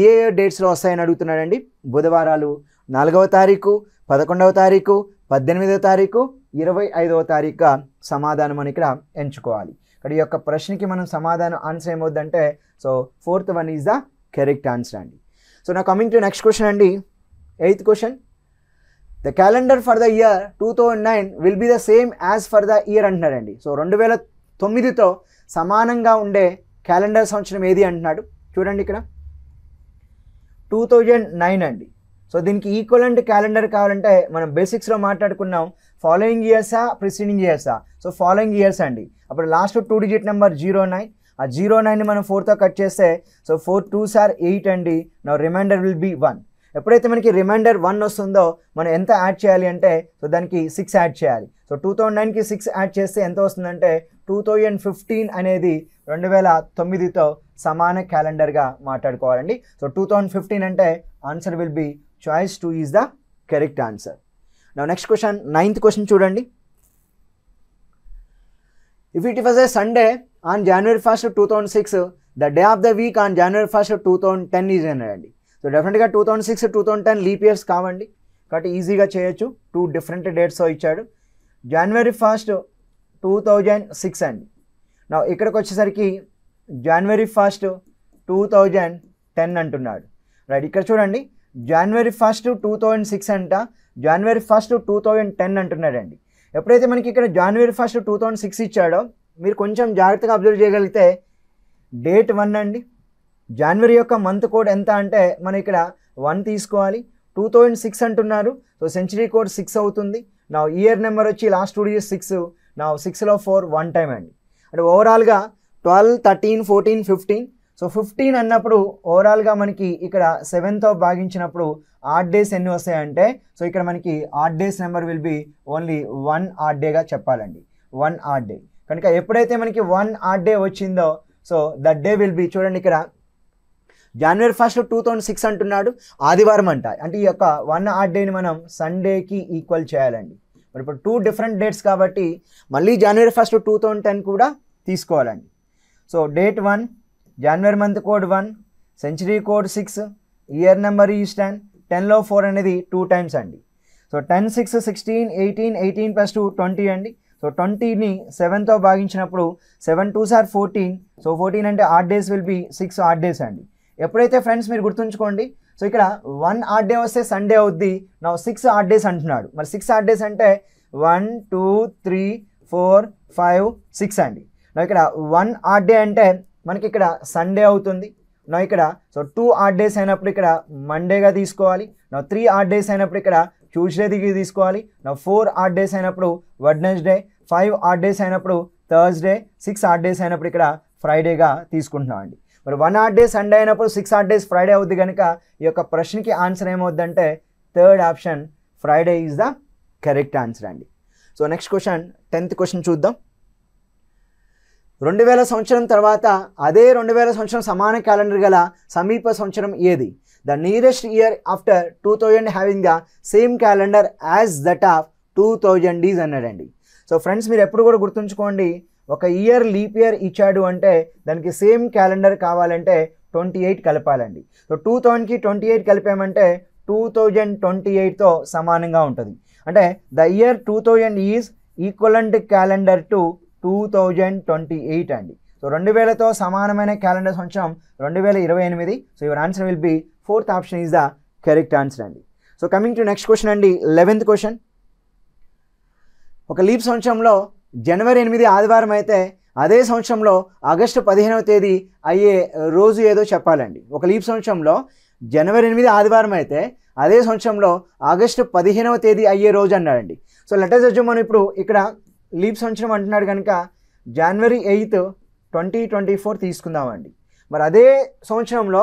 ఏ డేట్స్లో వస్తాయని అడుగుతున్నాడండి. బుధవారాలు 4వ తారీఖు, 11వ తారీఖు, 18వ తారీఖు, 25వ తారీఖుగా సమాధానం అని ఇక్కడ ఎంచుకోవాలి. ఇక్కడ ఈ యొక్క ప్రశ్నకి మనం సమాధానం ఆన్సర్ ఏమవుద్దంటే so 4th one is the correct answer అండి. సో నా కమింగ్ టు నెక్స్ట్ క్వశ్చన్ అండి. 8th question. The calendar for the year 2009 will be the same as for the year అంటున్నారండి. సో 2009తో సమానంగా ఉండే క్యాలెండర్ సంవత్సరం ఏది అంటున్నాడు. చూడండి ఇక్కడ 2009 అండి. సో దీనికి ఈక్వలెంట్ క్యాలెండర్ కావాలంటే మనం బేసిక్స్లో మాట్లాడుకున్నాం. ఫాలోయింగ్ ఇయర్సా ప్రిసీడింగ్ ఇయర్సా? సో ఫాలోయింగ్ ఇయర్స్ అండి. అప్పుడు లాస్ట్ 2 డిజిట్ నెంబర్ 09. ఆ 09ని మనం 4తో కట్ చేస్తే సో 4 2s are 8 అండి. నా రిమైండర్ విల్ బి 1. ఎప్పుడైతే మనకి రిమైండర్ 1 వస్తుందో మనం ఎంత యాడ్ చేయాలి అంటే సో దానికి 6 యాడ్ చేయాలి. సో 2009కి 6 యాడ్ చేస్తే ఎంత వస్తుందంటే 2015 అనేది 2009తో సమాన క్యాలెండర్గా మాట్లాడుకోవాలండి. సో 2015 అంటే answer will be choice 2 is the correct answer. నా నెక్స్ట్ క్వశ్చన్ 9th క్వశ్చన్ చూడండి. If it was a Sunday on January 1, 2006 the day of the week on January 1, 2010 is అన్నాడండి. సో డెఫినెట్గా 2006 2010 లీప్ ఇయర్స్ కావండి కాబట్టి ఈజీగా చేయొచ్చు. 2 different డేట్స్తో ఇచ్చాడు. January 1, 2006 అండి. నా ఇక్కడికి వచ్చేసరికి January 1, 2010 అంటున్నాడు. రైట్, ఇక్కడ చూడండి January 1, 2006 అంట, January 1, 2010 అంటున్నాడండి. ఎప్పుడైతే మనకి ఇక్కడ January 1, 2006 ఇచ్చాడో మీరు కొంచెం జాగ్రత్తగా అబ్జర్వ్ చేయగలిగితే డేట్ 1 అండి. జనవరి యొక్క మంత్ కోడ్ ఎంత అంటే మనం ఇక్కడ 1 తీసుకోవాలి. 2006 అంటున్నారు. సో సెంచరీ కోడ్ 6 అవుతుంది. నా ఇయర్ నెంబర్ వచ్చి లాస్ట్ 2 digits 6. నా 6లో 4 1 టైం అండి. అంటే ఓవరాల్గా 12 13 14 15. సో 15 అన్నప్పుడు ఓవరాల్గా మనకి ఇక్కడ 7తో భాగించినప్పుడు ఆడ్ డేస్ ఎన్ని వస్తాయంటే సో ఇక్కడ మనకి odd days number will be only 1 odd డేగా చెప్పాలండి, 1 ఆడ్ డే. కనుక ఎప్పుడైతే మనకి 1 ఆడ్ డే వచ్చిందో so that day will be, చూడండి ఇక్కడ January 1st 2006 అంటున్నాడు, ఆదివారం అంట, అంటే ఈ యొక్క 1 ఆడ్ డేని మనం సండేకి ఈక్వల్ చేయాలండి. మరి ఇప్పుడు 2 డిఫరెంట్ డేట్స్ కాబట్టి మళ్ళీ January 1st 2010 కూడా తీసుకోవాలండి. సో డేట్ 1, జనవరి month code 1, century code 6, year number is 10, 10లో 4 అనేది 2 టైమ్స్ అండి. సో 10, 6, 16, 18, 18 + 2 20 అండి. సో 20ని 7తో భాగించినప్పుడు 7 2s are 14, సో 14 అంటే odd days will be 6 add days అండి. ఎప్పుడైతే ఫ్రెండ్స్ మీరు గుర్తుంచుకోండి, సో ఇక్కడ 1 ఆడ్ డే వస్తే సండే అవుద్ది, నా 6 ఆడ్ డేస్ అంటున్నాడు. మరి 6 ఆడ్ డేస్ అంటే 1 2 3 4 5 6 అండి. నా ఇక్కడ 1 ఆడ్ డే అంటే మనకి ఇక్కడ సండే అవుతుంది. నా ఇక్కడ సో 2 ఆడ్ డేస్ అయినప్పుడు ఇక్కడ మండేగా తీసుకోవాలి. నా 3 ఆడ్ డేస్ అయినప్పుడు ఇక్కడ ట్యూస్డే దిగి తీసుకోవాలి. నా 4 ఆడ్ డేస్ అయినప్పుడు వెడ్నెస్డే, 5 ఆడ్ డేస్ అయినప్పుడు థర్స్డే, 6 ఆడ్ డేస్ అయినప్పుడు ఇక్కడ ఫ్రైడేగా తీసుకుంటున్నాం అండి. మరి 1 ఆడ్ డే సండే అయినప్పుడు 6 ఆడ్ డేస్ ఫ్రైడే అవుద్ది కనుక ఈ యొక్క ప్రశ్నకి ఆన్సర్ ఏమవుద్దంటే third option Friday is the correct answer అండి. So next question 10th question చూద్దాం. 2000 సంవత్సరం తర్వాత అదే 2000 సంవత్సరం సమాన క్యాలెండర్ గల సమీప సంవత్సరం ఏది? The nearest year after 2000 having the same calendar as that of 2000 is అన్నాడండి. సో ఫ్రెండ్స్ మీరు ఎప్పుడు కూడా గుర్తుంచుకోండి, ఒక ఇయర్ లీప్ ఇయర్ ఇచ్చాడు అంటే దానికి సేమ్ క్యాలెండర్ కావాలంటే 28 కలపాలండి. సో 2000కి 28 కలిపామంటే 2028తో సమానంగా ఉంటుంది. అంటే the year 2000 is equivalent calendar to 2028 అండి. సో 2000తో సమానమైన క్యాలెండర్ సంవత్సరం 2028. So your answer will be 4th option is the correct answer అండి. So coming to next question అండి, 11th క్వశ్చన్. ఒక లీప్ సంవత్సరంలో జనవరి 8 ఆదివారం అయితే అదే సంవత్సరంలో ఆగస్టు 15వ తేదీ అయ్యే రోజు ఏదో చెప్పాలండి. ఒక లీప్ సంవత్సరంలో జనవరి 8 ఆదివారం అయితే అదే సంవత్సరంలో ఆగస్టు 15వ తేదీ అయ్యే రోజు అన్నాడండి. సో లెటర్స్ వచ్చి మనం ఇప్పుడు ఇక్కడ లీప్ సంవత్సరం అంటున్నాడు కనుక January 8th 2024 తీసుకుందామండి. మరి అదే సంవత్సరంలో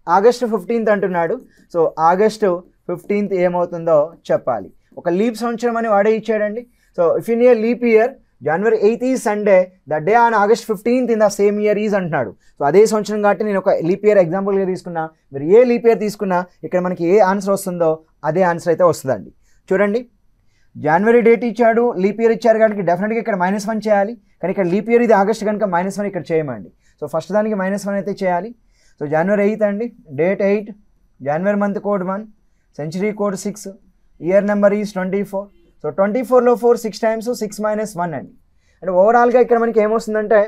ఆగస్టు 15th అంటున్నాడు. సో ఆగస్టు 15th ఏమవుతుందో చెప్పాలి. ఒక లీప్ సంవత్సరం అని వాడే ఇచ్చాడండి. So if in a leap year January 8th is Sunday, the day on August 15th in the same year is అంటున్నాడు. సో అదే సంవత్సరం కాబట్టి నేను ఒక లీప్ ఇయర్ ఎగ్జాంపుల్గా తీసుకున్నా. మీరు ఏ లీప్ ఇయర్ తీసుకున్నా ఇక్కడ మనకి ఏ ఆన్సర్ వస్తుందో అదే ఆన్సర్ అయితే వస్తుందండి. చూడండి, జనవరి డేట్ ఇచ్చాడు, లీప్ ఇయర్ ఇచ్చారు కనుక డెఫినెట్గా ఇక్కడ -1 చేయాలి. కానీ ఇక్కడ లీప్ ఇయర్ ఇది ఆగస్ట్ కనుక -1 ఇక్కడ చేయమండి. సో ఫస్ట్ దానికి -1 అయితే చేయాలి. సో January 8th అండి, డేట్ 8, జనవరి month code 1, century code 6, year number is 24. So 24లో 4 6 times, 6 - 1 అండి. అంటే ఓవరాల్గా ఇక్కడ మనకి ఏమొస్తుందంటే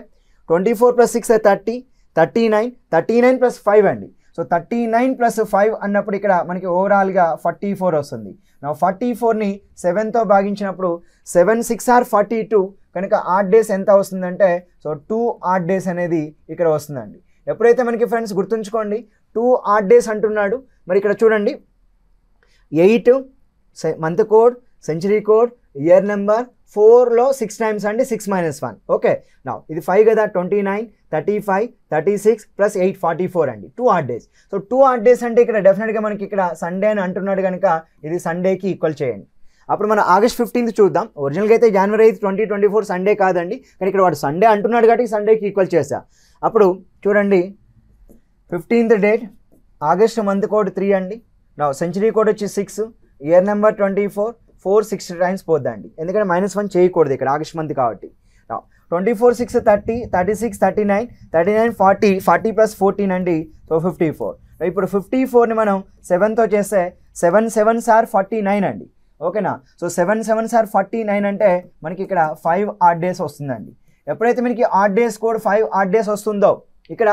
24 + 6 30, 39, 39 + 5 అండి. సో 39 + 5 అన్నప్పుడు ఇక్కడ మనకి ఓవరాల్గా 44 వస్తుంది. నా 44ని 7తో భాగించినప్పుడు 7 6 are 42 కనుక ఆడ్ డేస్ ఎంత వస్తుందంటే సో 2 ఆడ్ డేస్ అనేది ఇక్కడ వస్తుందండి. ఎప్పుడైతే మనకి ఫ్రెండ్స్ గుర్తుంచుకోండి 2 ఆడ్ డేస్ అంటున్నాడు. మరి ఇక్కడ చూడండి 8 month code, century code, year number, 4లో 6 times అండి, 6 - 1. ఓకే, నా ఇది 5 కదా, 29, 35, 36 + 8 44 అండి. 2 odd days. So 2 odd days అంటే ఇక్కడ డెఫినెట్గా మనకి ఇక్కడ సండే అని అంటున్నాడు కనుక ఇది సండేకి ఈక్వల్ చేయండి. అప్పుడు మనం August 15th చూద్దాం. ఒరిజినల్గా అయితే January 8th 2024 సండే కాదండి, కానీ ఇక్కడ వాడు సండే అంటున్నాడు కాబట్టి సండేకి ఈక్వల్ చేసా. అప్పుడు చూడండి 15th date, August month code 3 అండి. నా సెంచరీ కోడ్ వచ్చి 6, ఇయర్ నెంబర్ 24, 4 6 times పోద్దండి, ఎందుకంటే -1 చేయకూడదు ఇక్కడ ఆగస్ట్ మంత్ కాబట్టి. 24 6 30, 36 39, 39 40, 40 + 14 అండి. సో 54. ఇప్పుడు 54ని మనం 7తో చేస్తే 7 7s are 49 అండి. ఓకేనా, సో 7 7s are 49 అంటే మనకి ఇక్కడ 5 ఆడ్ డేస్ వస్తుందండి. ఎప్పుడైతే మనకి odd days code 5 odd days వస్తుందో ఇక్కడ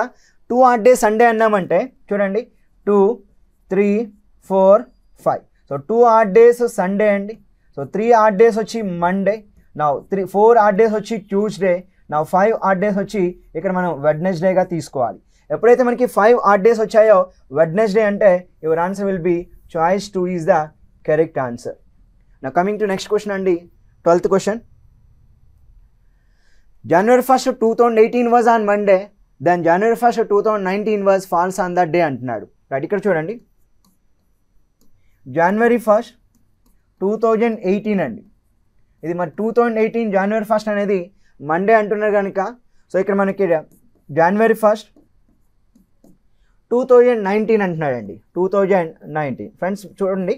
2 ఆడ్ డేస్ సండే అన్నామంటే చూడండి 2 3 4 5. సో 2 ఆడ్ డేస్ సండే అండి. సో 3 ఆడ్ డేస్ వచ్చి మండే, నా 4 ఆడ్ డేస్ వచ్చి ట్యూస్డే, నా 5 ఆడ్ డేస్ వచ్చి ఇక్కడ మనం వెడ్నెస్డేగా తీసుకోవాలి. ఎప్పుడైతే మనకి 5 ఆడ్ డేస్ వచ్చాయో వెడ్నెస్డే అంటే your answer will be choice 2 is the correct answer. నా కమింగ్ టు నెక్స్ట్ క్వశ్చన్ అండి, 12th క్వశ్చన్. January 1st 2018 was on Monday, then January 1st 2019 was falls on that day అంటున్నాడు. రైట్, ఇక్కడ చూడండి జనవరి 1 2018 అండి. ఇది మరి 2018 జనవరి 1 అనేది మండే అంటున్నారు కనుక సో ఇక్కడ మనకి జనవరి 1 2019 అంటున్నాడండి. 2019 ఫ్రెండ్స్ చూడండి,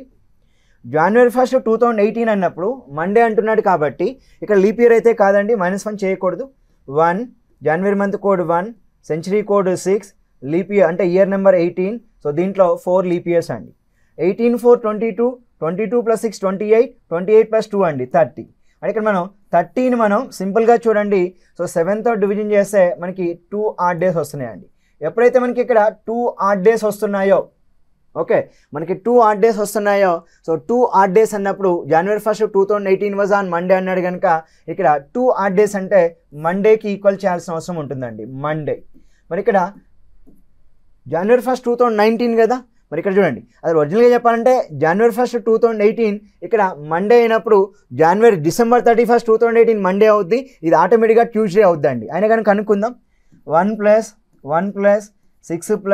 జనవరి 1 2018 అన్నప్పుడు మండే అంటున్నాడు కాబట్టి ఇక్కడ లీప్ ఇయర్ అయితే కాదండి, -1 చేయకూడదు. 1 జనవరి month code 1, century code 6, leap year అంటే ఇయర్ నెంబర్ 18. సో దీంట్లో 4 లీప్ ఇయర్స్ అండి. 18 4 22, 22 + 6 28, 28 + 2 అండి 30. అంటే ఇక్కడ మనం 30ని మనం సింపుల్గా చూడండి, సో 7తో డివిజన్ చేస్తే మనకి 2 ఆడ్ డేస్ వస్తున్నాయండి. ఎప్పుడైతే మనకి ఇక్కడ 2 ఆడ్ డేస్ వస్తున్నాయో, ఓకే, మనకి 2 ఆడ్ డేస్ వస్తున్నాయో, సో 2 ఆడ్ డేస్ అన్నప్పుడు జనవరి 1 2018 వాజ్ ఆన్ మండే అన్నాడు కనుక ఇక్కడ 2 ఆడ్ డేస్ అంటే మండేకి ఈక్వల్ చేయాల్సిన అవసరం ఉంటుందండి. మండే మరి ఇక్కడ జనవరి 1 2019 కదా, మరి ఇక్కడ చూడండి, అది ఒరిజినల్గా చెప్పాలంటే జనవరి 1 2018 ఇక్కడ మండే అయినప్పుడు డిసెంబర్ 31 2018 మండే అవుద్ది, ఇది ఆటోమేటిక్గా ట్యూస్డే అవుద్దండి. అయినా కానీ కనుక్కుందాం. 1 + 1 + 6 +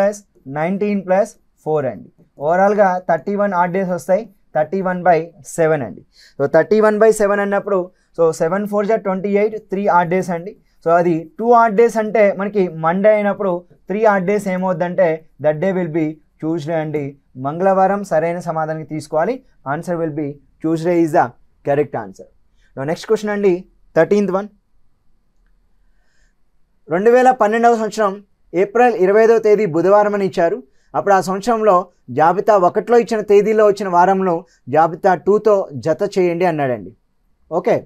19 + 4 అండి. ఓవరాల్గా 31 ఆడ్ డేస్ వస్తాయి, 31/7 అండి. సో 31/7 అన్నప్పుడు సో 7 4 = 28, 3 ఆడ్ డేస్ అండి. సో అది 2 ఆడ్ డేస్ అంటే మనకి మండే అయినప్పుడు 3 ఆడ్ డేస్ ఏమవుద్దంటే that day will be Tuesday అండి. మంగళవారం సరైన సమాధానం తీసుకోవాలి. Answer will be Tuesday is the correct answer. Next question అండి, 13th వన్. 2012వ సంవత్సరం ఏప్రిల్ 25వ తేదీ బుధవారం అని ఇచ్చారు. అప్పుడు ఆ సంవత్సరంలో జాబితా 1లో ఇచ్చిన తేదీలో వచ్చిన వారంలో జాబితా 2తో జత చేయండి అన్నాడండి. ఓకే,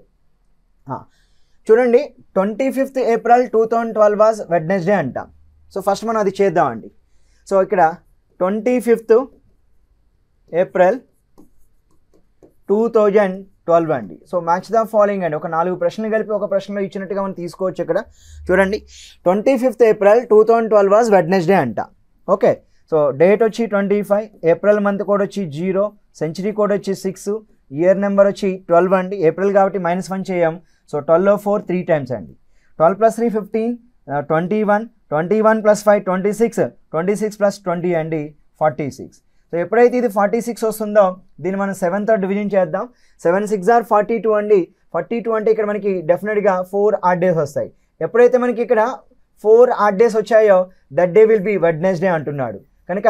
చూడండి, 25th ఏప్రిల్ 2012 వాజ్ వెడ్నెస్డే అంట. సో ఫస్ట్ మనం అది చేద్దామండి. సో ఇక్కడ 25th ఏప్రిల్ 2012 అండి. సో మ్యాచ్ ద ఫాలోయింగ్ అండి. ఒక 4 ప్రశ్నలు కలిపి ఒక ప్రశ్నలో ఇచ్చినట్టుగా మనం తీసుకోవచ్చు. ఇక్కడ చూడండి, 25th ఏప్రిల్ 2012 వాజ్ వెడ్నెస్డే అంట. ఓకే, సో డేట్ వచ్చి 25, ఏప్రిల్ మంత్ కోడ్ వచ్చి 0, సెంచరీ కోడ్ వచ్చి 6, ఇయర్ నెంబర్ వచ్చి 12 అండి. ఏప్రిల్ కాబట్టి -1 చేయం. సో 12లో 4 3 టైమ్స్ అండి. 12 + 3 15, 21, 21 + 5 26, 26 + 20 అండి 46. సో ఎప్పుడైతే ఇది 46 వస్తుందో దీన్ని మనం 7తో డివిజన్ చేద్దాం. 7 6 = 42 అండి. 42 అంటే ఇక్కడ మనకి డెఫినెట్గా 4 ఆడ్ డేస్ వస్తాయి. ఎప్పుడైతే మనకి ఇక్కడ 4 ఆడ్ డేస్ వచ్చాయో that day will B Wednesday అంటున్నాడు కనుక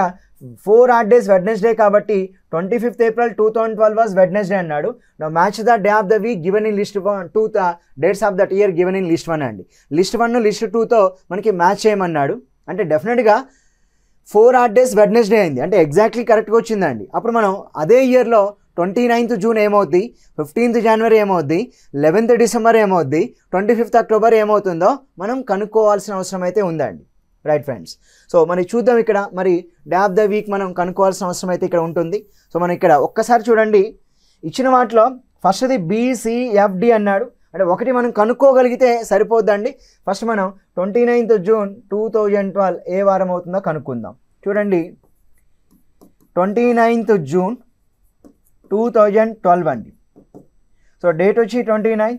4 ఆడ్ డేస్ వెడ్నెస్డే కాబట్టి 25th ఏప్రిల్ 2012 వాజ్ వెడ్నెస్డే అన్నాడు. Now match the day of the week given in list 2 the dates of that year given in list 1 అండి. List 1 list 2తో మనకి match చేయమన్నాడు. అంటే డెఫినెట్గా 4 ఆడ్ డేస్ వెడ్నెస్డే అయింది, అంటే ఎగ్జాక్ట్లీ కరెక్ట్గా వచ్చిందండి. అప్పుడు మనం అదే ఇయర్లో 29th జూన్ ఏమవుద్ది, 15th జనవరి ఏమవుద్ది, 11th డిసెంబర్ ఏమవుద్ది, 25th అక్టోబర్ ఏమవుతుందో మనం కనుక్కోవాల్సిన అవసరం అయితే ఉందండి. రైట్ ఫ్రెండ్స్, సో మరి చూద్దాం. ఇక్కడ మరి డే ఆఫ్ ద వీక్ మనం కనుక్కోవాల్సిన అవసరం అయితే ఇక్కడ ఉంటుంది. సో మనం ఇక్కడ ఒక్కసారి చూడండి, ఇచ్చిన వాటిలో ఫస్ట్ది BCFD అన్నాడు. అంటే ఒకటి మనం కనుక్కోగలిగితే సరిపోద్దండి. ఫస్ట్ మనం 29th జూన్ 2012 ఏ వారం అవుతుందో కనుక్కుందాం. చూడండి, 29th జూన్ 2012 అండి. సో డేట్ వచ్చి 29,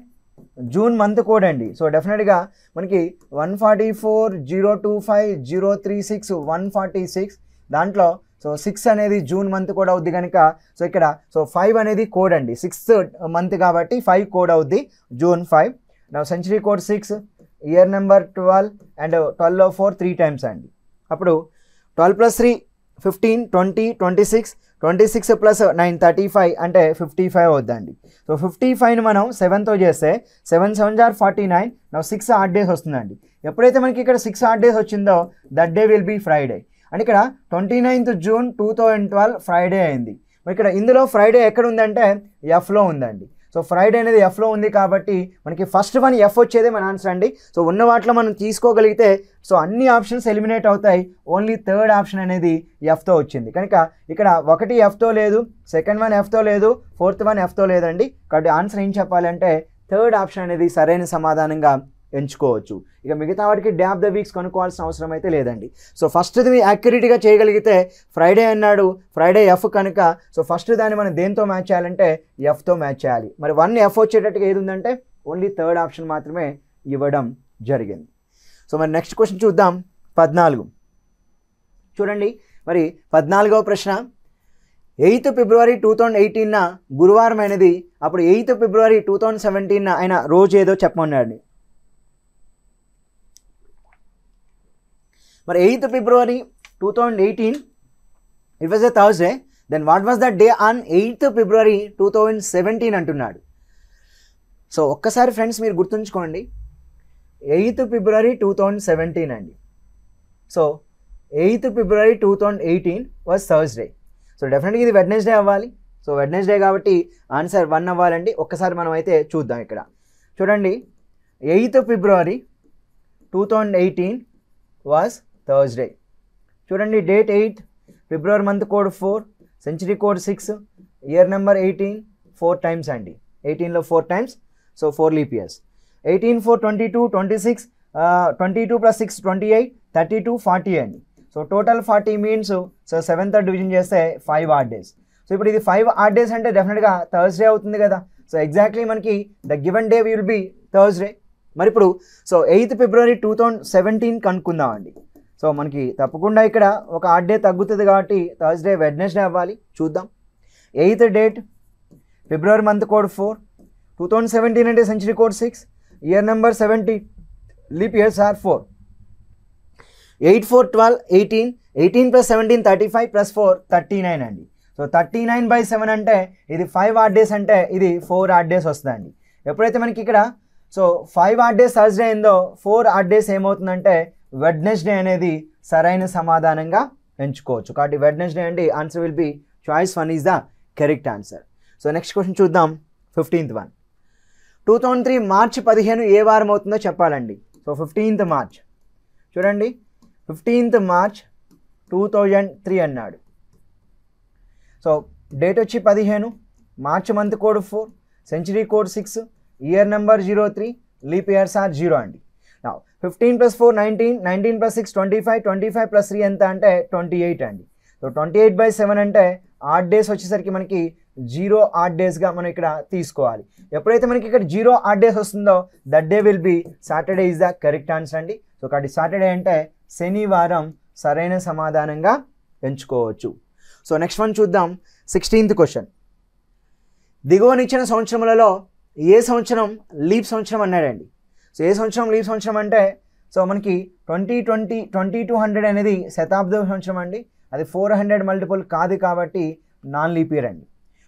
జూన్ మంత్ కోడ్ అండి. సో డెఫినెట్గా మనకి 144,025,036 146 దాంట్లో సో 6 అనేది జూన్ మంత్ కోడ్ అవుద్ది కనుక సో ఇక్కడ సో 5 అనేది కోడ్ అండి. 6th మంత్ కాబట్టి 5 కోడ్ అవుద్ది, జూన్ 5. నా century code 6, year number 12 and 12లో 4 3 టైమ్స్ అండి. అప్పుడు 12 + 3 15, 20, 26, 26 + 9 35 అంటే 55 అవుద్దండి. సో 55ని మనం 7తో చేస్తే 7 7 = 49. నా 6 ఆడ్ డేస్ వస్తుందండి. ఎప్పుడైతే మనకి ఇక్కడ 6 ఆడ్ డేస్ వచ్చిందో that day will B Friday. అంటే ఇక్కడ 29th జూన్ 2012 ఫ్రైడే అయింది. మరి ఇక్కడ ఇందులో ఫ్రైడే ఎక్కడ ఉందంటే Fలో ఉందండి. సో ఫ్రైడే అనేది Fలో ఉంది కాబట్టి మనకి ఫస్ట్ వన్ F వచ్చేదే మన ఆన్సర్ అండి. సో ఉన్న వాటిలో మనం తీసుకోగలిగితే సో అన్ని ఆప్షన్స్ ఎలిమినేట్ అవుతాయి, ఓన్లీ థర్డ్ ఆప్షన్ అనేది Fతో వచ్చింది కనుక ఇక్కడ 1 Fతో లేదు, సెకండ్ వన్ Fతో లేదు, ఫోర్త్ వన్ Fతో లేదండి. కాబట్టి ఆన్సర్ ఏం చెప్పాలంటే థర్డ్ ఆప్షన్ అనేది సరైన సమాధానంగా ఎంచుకోవచ్చు. ఇక మిగతా వాటికి డే ఆఫ్ ద వీక్స్ కనుక్కోవాల్సిన అవసరం అయితే లేదండి. సో ఫస్ట్ది యాక్యురేట్గా చేయగలిగితే ఫ్రైడే అన్నాడు, ఫ్రైడే F కనుక సో ఫస్ట్ దాన్ని మనం దేంతో మ్యాచ్ చేయాలంటే Fతో మ్యాచ్ చేయాలి. మరి 1 F వచ్చేటట్టుగా ఏది ఉందంటే ఓన్లీ థర్డ్ ఆప్షన్ మాత్రమే ఇవ్వడం జరిగింది. సో మరి నెక్స్ట్ క్వశ్చన్ చూద్దాం. 14 చూడండి, మరి 14వ ప్రశ్న. 8th ఫిబ్రవరి 2018 గురువారం అనేది, అప్పుడు 8th ఫిబ్రవరి 2017 ఆయన రోజు ఏదో చెప్పమన్నాడు. మరి 8th February 2018 it was a Thursday, then what was the day on 8th February 2017 అంటున్నాడు. సో ఒక్కసారి ఫ్రెండ్స్ మీరు గుర్తుంచుకోండి, 8th ఫిబ్రవరి 2017 అండి. So 8th February 2018 was Thursday. So డెఫినెట్గా ఇది వెడ్నెస్డే అవ్వాలి. సో వెడ్నెస్డే కాబట్టి ఆన్సర్ 1 అవ్వాలండి. ఒక్కసారి మనం అయితే చూద్దాం. ఇక్కడ చూడండి, 8th ఫిబ్రవరి 2018 వాజ్ థర్స్డే. చూడండి, డేట్ 8, ఫిబ్రవరి month code 4, century code 6, year number 18, 4 times అండి. 18లో 4 టైమ్స్, సో 4 లీప్ ఇయర్స్. 18 4 22 26, 22 + 6 28, 32 40 అండి. So total 40 means, so 7th division చేస్తే 5 ఆడ్ డేస్. సో ఇప్పుడు ఇది 5 ఆడ్ డేస్ అంటే డెఫినెట్గా థర్స్డే అవుతుంది కదా. సో ఎగ్జాక్ట్లీ మనకి the given day will B Thursday. మరి ఇప్పుడు సో 8th ఫిబ్రవరి 2017 కనుక్కుందామండి. సో మనకి తప్పకుండా ఇక్కడ ఒక ఆడ్ డే తగ్గుతుంది కాబట్టి థర్స్డే వెడ్నెస్డే అవ్వాలి. చూద్దాం. 8th డేట్, ఫిబ్రవరి మంత్ కోడ్ 4, 2017 అంటే century code 6, year number 70, leap years or 4. 8 4 12 18, 18 + 17 35 + 4 39 అండి. సో 39/7 అంటే ఇది 5 ఆడ్ డేస్ అంటే ఇది 4 ఆడ్ డేస్ వస్తుందండి. ఎప్పుడైతే మనకి ఇక్కడ సో 5 ఆడ్ డేస్ థర్స్డే అయిందో 4 ఆడ్ డేస్ ఏమవుతుందంటే వెడ్నెస్డే అనేది సరైన సమాధానంగా ఎంచుకోవచ్చు. కాబట్టి వెడ్నెస్డే అండి. Answer will be choice 1 is the correct answer. So next question చూద్దాం. 15th one. 2003 మార్చి 15 ఏ వారం అవుతుందో చెప్పాలండి. సో 15th మార్చ్ చూడండి, 15th మార్చ్ 2003 అన్నాడు. సో డేట్ వచ్చి 15, March month code 4, century code 6, year number 03, leap years or 0 అండి. 15 + 4 19, 19 + 6 25, 25 + 3 ఎంత అంటే 28 అండి. సో 28/7 అంటే ఆడ్ డేస్ వచ్చేసరికి మనకి 0 ఆడ్ డేస్గా మనం ఇక్కడ తీసుకోవాలి. ఎప్పుడైతే మనకి ఇక్కడ 0 ఆడ్ డేస్ వస్తుందో that day will B Saturday is the correct answer అండి. సో కాబట్టి సాటర్డే అంటే శనివారం సరైన సమాధానంగా ఎంచుకోవచ్చు. సో నెక్స్ట్ వన్ చూద్దాం. 16th question. దిగువనిచ్చిన సంవత్సరములలో ఏ సంవత్సరం లీప్ సంవత్సరం అన్నాడండి. సో ఏ సంవత్సరం లీప్ సంవత్సరం అంటే సో మనకి 2200 అనేది శతాబ్ద సంవత్సరం అండి. అది 400 మల్టిపుల్ కాదు కాబట్టి నాన్ లీప్ ఇయర్ అండి.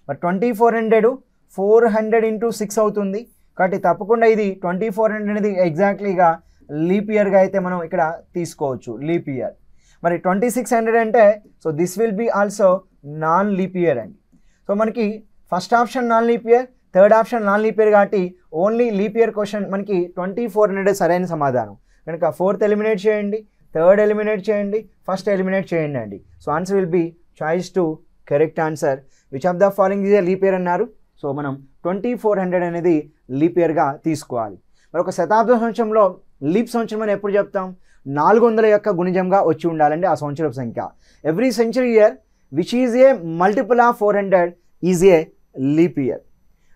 మరి 2400 400 × 6 అవుతుంది కాబట్టి తప్పకుండా ఇది 2400 అనేది ఎగ్జాక్ట్లీగా లీప్ ఇయర్గా అయితే మనం ఇక్కడ తీసుకోవచ్చు, లీప్ ఇయర్. మరి 2600 అంటే so this will be also non leap year అండి. సో మనకి first option non leap year, third option non leap year కాబట్టి ఓన్లీ లీప్ ఇయర్ క్వశ్చన్ మనకి 2400 సరైన సమాధానం. కనుక 4th ఎలిమినేట్ చేయండి, 3rd ఎలిమినేట్ చేయండి, ఫస్ట్ ఎలిమినేట్ చేయండి అండి. So answer will be choice 2 correct answer. Which of the following is a leap year అన్నారు. సో మనం 2400 అనేది లీప్ ఇయర్గా తీసుకోవాలి. మరి ఒక శతాబ్ద సంవత్సరంలో లీప్ సంవత్సరం అని ఎప్పుడు చెప్తాం? 400 యొక్క గుణిజంగా వచ్చి ఉండాలండి ఆ సంవత్సరపు సంఖ్య. Every century year which is a multiple of 400 is a leap year.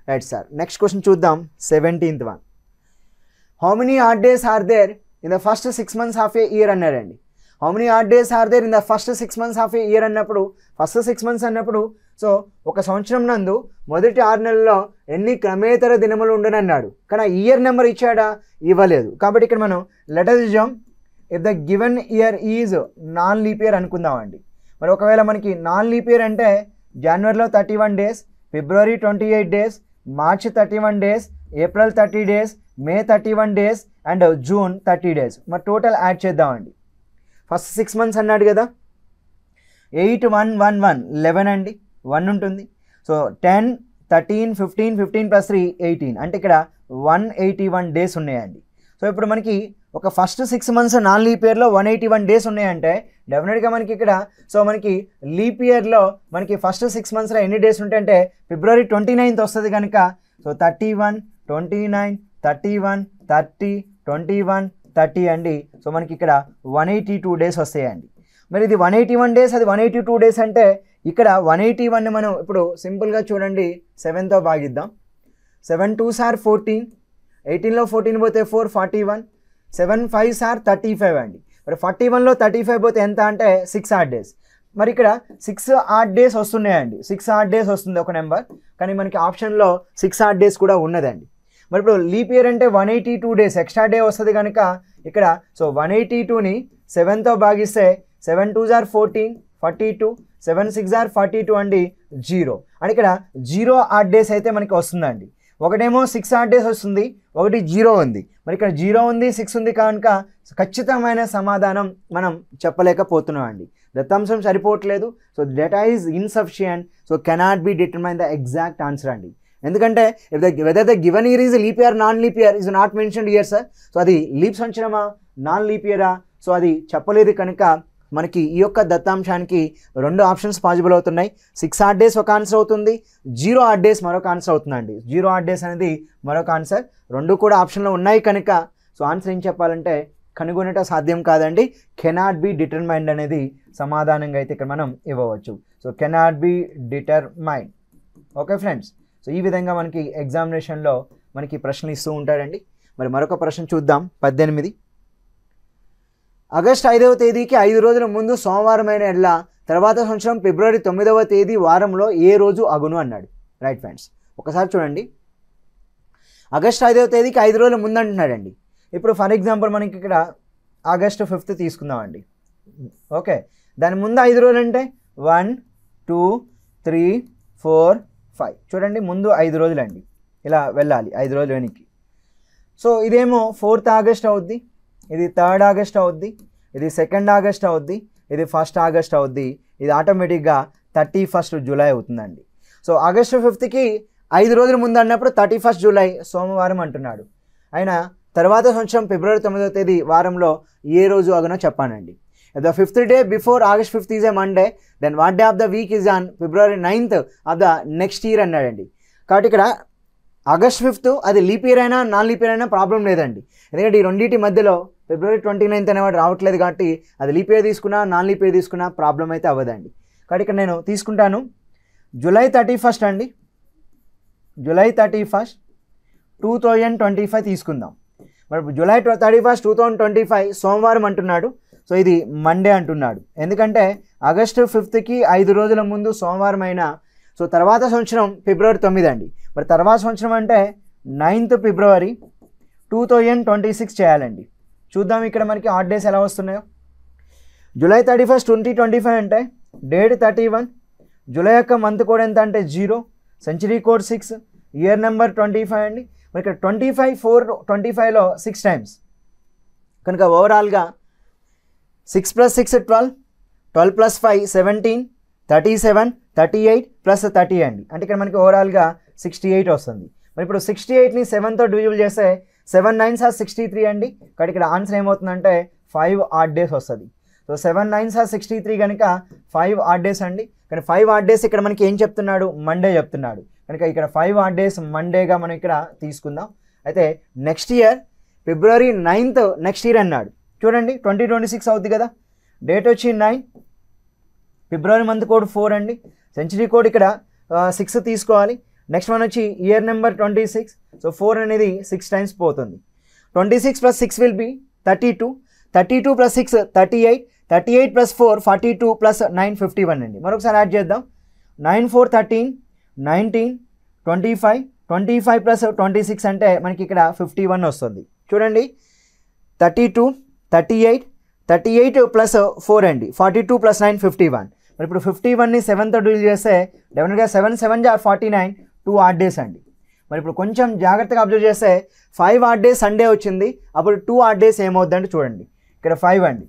Right sir. Next question చూద్దాం. 17th one. How many odd days are there in the first 6 months of a year అన్నారండి. How many odd days are there in the first 6 months of a year అన్నప్పుడు, first 6 months అన్నప్పుడు so ఒక సంవత్సరం నందు మొదటి 6 నెలల్లో ఎన్ని క్రమేతర దినములు ఉండనన్నాడు. కానీ ఇయర్ నెంబర్ ఇచ్చాడా? ఇవ్వలేదు. కాబట్టి ఇక్కడ మనం లెటర్ ఇజం if the given year is non leap year అనుకుందామండి. మరి ఒకవేళ మనకి నాన్ లీప్ ఇయర్ అంటే జనవరిలో 31 days, February 28 days, March 31 days, April 30 days, May 31 days and June 30 days. మరి టోటల్ యాడ్ చేద్దామండి. ఫస్ట్ 6 months అన్నాడు కదా, 8 1 1 1 11 అండి, 1 ఉంటుంది. సో 10 13 15 15 + 3 18 అంటే ఇక్కడ 181 days ఉన్నాయండి. సో ఇప్పుడు మనకి ఒక ఫస్ట్ 6 months నాన్ లీప్ ఇయర్లో 181 days ఉన్నాయంటే డెఫినెట్గా మనకి ఇక్కడ సో మనకి లీప్ ఇయర్లో మనకి ఫస్ట్ 6 monthsలో ఎన్ని డేస్ ఉంటాయంటే ఫిబ్రవరి 29th వస్తుంది కనుక సో 31 29 31 30 21 30 అండి. సో మనకి ఇక్కడ 182 days వస్తాయండి. మరి ఇది 181 days, అది 182 days అంటే ఇక్కడ 181ని మనం ఇప్పుడు సింపుల్గా చూడండి 7తో భాగిద్దాం. 7 2s are 14, 18లో 14 పోతే 4 41, 7 5s are 35 అండి. మరి 41లో 35 పోతే ఎంత అంటే 6 odd days. మరి ఇక్కడ 6 odd days వస్తున్నాయండి. 6 odd days వస్తుంది ఒక నెంబర్, కానీ మనకి ఆప్షన్లో 6 odd days కూడా ఉన్నదండి. మరి ఇప్పుడు లీప్ ఇయర్ అంటే 182 days ఎక్స్ట్రా డే వస్తుంది కనుక ఇక్కడ సో 182ని 7తో భాగిస్తే 7 2s are 14, 42, 7 6s are 42 అండి 0. అని ఇక్కడ 0 odd days అయితే మనకి వస్తుందండి. ఒకటేమో 6 odd days వస్తుంది, ఒకటి 0 ఉంది. మరి ఇక్కడ 0 ఉంది, 6 ఉంది కనుక ఖచ్చితమైన సమాధానం మనం చెప్పలేకపోతున్నాం అండి. దత్తాంశం సరిపోవట్లేదు. So data is insufficient, so cannot be determine the exact answer అండి. ఎందుకంటే whether the given year is leap year non leap year is not mentioned year sir. So అది లీప్ సంవత్సరమా నాన్ లీప్ ఇయరా, సో అది చెప్పలేదు కనుక మనకి ఈ యొక్క దత్తాంశానికి 2 ఆప్షన్స్ పాసిబుల్ అవుతున్నాయి. 6 odd days ఒక ఆన్సర్ అవుతుంది, 0 odd days మరొక ఆన్సర్ అవుతుందండి. 0 odd days అనేది మరొక ఆన్సర్. 2 కూడా ఆప్షన్లో ఉన్నాయి కనుక సో ఆన్సర్ ఏం చెప్పాలంటే కనుగొనట సాధ్యం కాదండి. కెనాట్ బి డిటర్మైన్డ్ అనేది సమాధానంగా అయితే ఇక్కడ మనం ఇవ్వవచ్చు. So cannot be determined. Okay friends, so ఈ విధంగా మనకి ఎగ్జామినేషన్లో మనకి ప్రశ్నలు ఇస్తూ ఉంటారండి. మరి మరొక ప్రశ్న చూద్దాం. 18 ఆగస్టు 5వ తేదీకి 5 రోజుల ముందు సోమవారమైన ఎడ్ల తర్వాత సంవత్సరం ఫిబ్రవరి 9వ తేదీ వారంలో ఏ రోజు అగును అన్నాడు. రైట్ ఫ్రెండ్స్, ఒకసారి చూడండి. ఆగస్టు 5వ తేదీకి 5 రోజుల ముందు అంటున్నాడండి. ఇప్పుడు ఫర్ ఎగ్జాంపుల్ మనకి ఇక్కడ ఆగస్టు 5th తీసుకుందామండి. ఓకే, దాని ముందు 5 రోజులు అంటే 1 2 3 4 5. చూడండి, ముందు 5 రోజులు అండి, ఇలా వెళ్ళాలి 5 రోజులు వెనక్కి. సో ఇదేమో 4th ఆగస్ట్ అవుద్ది, ఇది 3rd ఆగస్ట్ అవుద్ది, ఇది 2nd ఆగస్ట్ అవుద్ది, ఇది 1st ఆగస్ట్ అవుద్ది, ఇది ఆటోమేటిక్గా 31st జూలై అవుతుందండి. సో ఆగస్టు 5థ్కి 5 రోజుల ముందు అన్నప్పుడు 31st జూలై సోమవారం అంటున్నాడు. అయినా తర్వాత సంవత్సరం ఫిబ్రవరి 9వ తేదీ వారంలో ఏ రోజు అగునో చెప్పానండి. The 5th day before August 5th is a Monday, then what day of the week is on February 9th of the next year అన్నాడండి. కాబట్టి ఇక్కడ ఆగస్ట్ 5th అది లీప్ ఇయర్ అయినా నాన్ లీప్ ఇయర్ అయినా ప్రాబ్లం లేదండి. ఎందుకంటే ఈ రెండింటి మధ్యలో ఫిబ్రవరి 29th అనేవాడు రావట్లేదు కాబట్టి అది లీప్ ఇయర్ తీసుకున్నా నాన్ లీప్ ఇయర్ తీసుకున్నా ప్రాబ్లం అయితే అవ్వదండి. కాబట్టి ఇక్కడ నేను తీసుకుంటాను జూలై 31st అండి. జూలై 31st 2025 తీసుకుందాం. మరి జూలై 31st 2025 సోమవారం అంటున్నాడు. సో ఇది మండే అంటున్నాడు. ఎందుకంటే ఆగస్టు 5థ్కి 5 రోజుల ముందు సోమవారం అయినా సో తర్వాత సంవత్సరం ఫిబ్రవరి 9 అండి. మరి తర్వాత సంవత్సరం అంటే 9th ఫిబ్రవరి 2026 చేయాలండి. చూద్దాం ఇక్కడ మనకి ఆడ్ డేస్ ఎలా వస్తున్నాయో. జూలై 31st 2025 అంటే డేట్ 31, జూలై యొక్క మంత్ కోడ్ ఎంత అంటే 0, సెంచరీ కోడ్ 6, ఇయర్ నెంబర్ 25 అండి. మరి ఇక్కడ 25 4 25లో 6 టైమ్స్ కనుక ఓవరాల్గా 6 + 6 12, 12 + 5 17, 37, 38 + 30 అండి. అంటే ఇక్కడ మనకి ఓవరాల్గా 68 వస్తుంది. మరి ఇప్పుడు 68ని 7తో డివిజిబుల్ చేస్తే 7 9s are 63 అండి. కాబట్టి ఇక్కడ ఆన్సర్ ఏమవుతుందంటే 5 odd days వస్తుంది. సో 7 9s are 63 కనుక 5 odd days అండి. కానీ 5 odd days ఇక్కడ మనకి ఏం చెప్తున్నాడు, మండే చెప్తున్నాడు. కనుక ఇక్కడ 5 odd days మండేగా మనం ఇక్కడ తీసుకుందాం. అయితే next year February 9th next year అన్నాడు. చూడండి 2026 అవుద్ది కదా. డేట్ వచ్చి 9, ఫిబ్రవరి మంత్ కోడ్ 4 అండి, సెంచరీ కోడ్ ఇక్కడ 6 తీసుకోవాలి. నెక్స్ట్ వన్ వచ్చి ఇయర్ నెంబర్ 26. సో 4 అనేది 6 టైమ్స్ పోతుంది. 26 + 6 విల్ బి 32, 32 + 6 38, 38 + 4 42 + 9 51 అండి. మరొకసారి యాడ్ చేద్దాం. 9 4 13, 19 25, 25 + 26 అంటే మనకి ఇక్కడ 51 వస్తుంది. చూడండి 32 38, 38 + 4 అండి, 42 + 9 51. మరి ఇప్పుడు 51ని 7తో డీల్ చేస్తే డెఫినెట్గా 7 7 are 49, 2 odd days అండి. మరి ఇప్పుడు కొంచెం జాగ్రత్తగా అబ్జర్వ్ చేస్తే 5 odd days సండే వచ్చింది. అప్పుడు 2 odd days ఏమవుద్దంటే చూడండి ఇక్కడ 5 అండి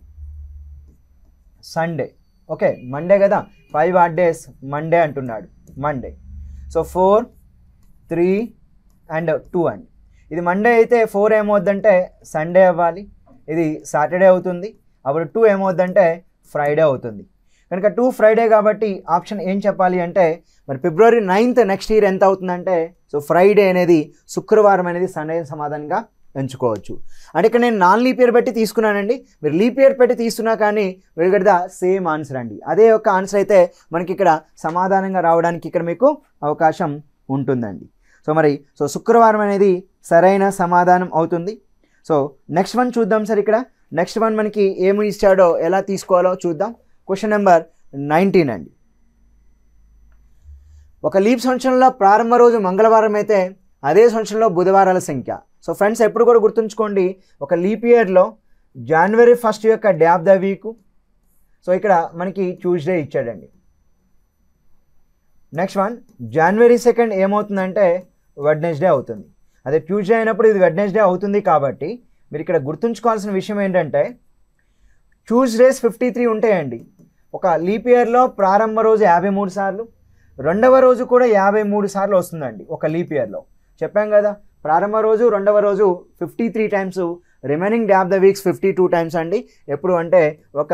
సండే. ఓకే, మండే కదా, 5 odd days మండే అంటున్నాడు, మండే. సో 4 3 and 2 అండి. ఇది మండే అయితే 4 ఏమవుద్దంటే సండే అవ్వాలి, ఇది సాటర్డే అవుతుంది. అప్పుడు 2 ఏమవుద్దంటే ఫ్రైడే అవుతుంది. కనుక 2 ఫ్రైడే కాబట్టి ఆప్షన్ ఏం చెప్పాలి అంటే మరి ఫిబ్రవరి 9th నెక్స్ట్ ఇయర్ ఎంత అవుతుందంటే సో ఫ్రైడే అనేది శుక్రవారం అనేది సండే సమాధానంగా ఎంచుకోవచ్చు. అంటే ఇక్కడ నేను నాన్ లీప్ ఇయర్ పెట్టి తీసుకున్నానండి. మీరు లీప్ ఇయర్ పెట్టి తీసుకున్నా కానీ వీళ్ళ సేమ్ ఆన్సర్ అండి. అదే ఒక ఆన్సర్ అయితే మనకి ఇక్కడ సమాధానంగా రావడానికి ఇక్కడ మీకు అవకాశం ఉంటుందండి. సో మరి శుక్రవారం అనేది సరైన సమాధానం అవుతుంది. సో నెక్స్ట్ వన్ చూద్దాం సార్. ఇక్కడ నెక్స్ట్ వన్ మనకి ఏమి ఇచ్చాడో ఎలా తీసుకోవాలో చూద్దాం. క్వశ్చన్ నెంబర్ 19 అండి. ఒక లీప్ సంవత్సరంలో ప్రారంభ రోజు మంగళవారం అయితే అదే సంవత్సరంలో బుధవారాల సంఖ్య. సో ఫ్రెండ్స్ ఎప్పుడు కూడా గుర్తుంచుకోండి, ఒక లీప్ ఇయర్లో జనవరి 1 యొక్క day of the week, so ఇక్కడ మనకి ట్యూస్డే ఇచ్చాడండి. నెక్స్ట్ వన్, జనవరి 2 ఏమవుతుందంటే వెడ్నెస్డే అవుతుంది. అదే ట్యూస్డే అయినప్పుడు ఇది వెడ్నెస్డే అవుతుంది. కాబట్టి మీరు ఇక్కడ గుర్తుంచుకోవాల్సిన విషయం ఏంటంటే ట్యూస్డేస్ 53 ఉంటాయండి. ఒక లీప్ ఇయర్లో ప్రారంభ రోజు 53 సార్లు, రెండవ రోజు కూడా 53 సార్లు వస్తుందండి ఒక లీప్ ఇయర్లో. చెప్పాం కదా, ప్రారంభ రోజు రెండవ రోజు 53 times, remaining day of the weeks 52 times అండి. ఎప్పుడు అంటే ఒక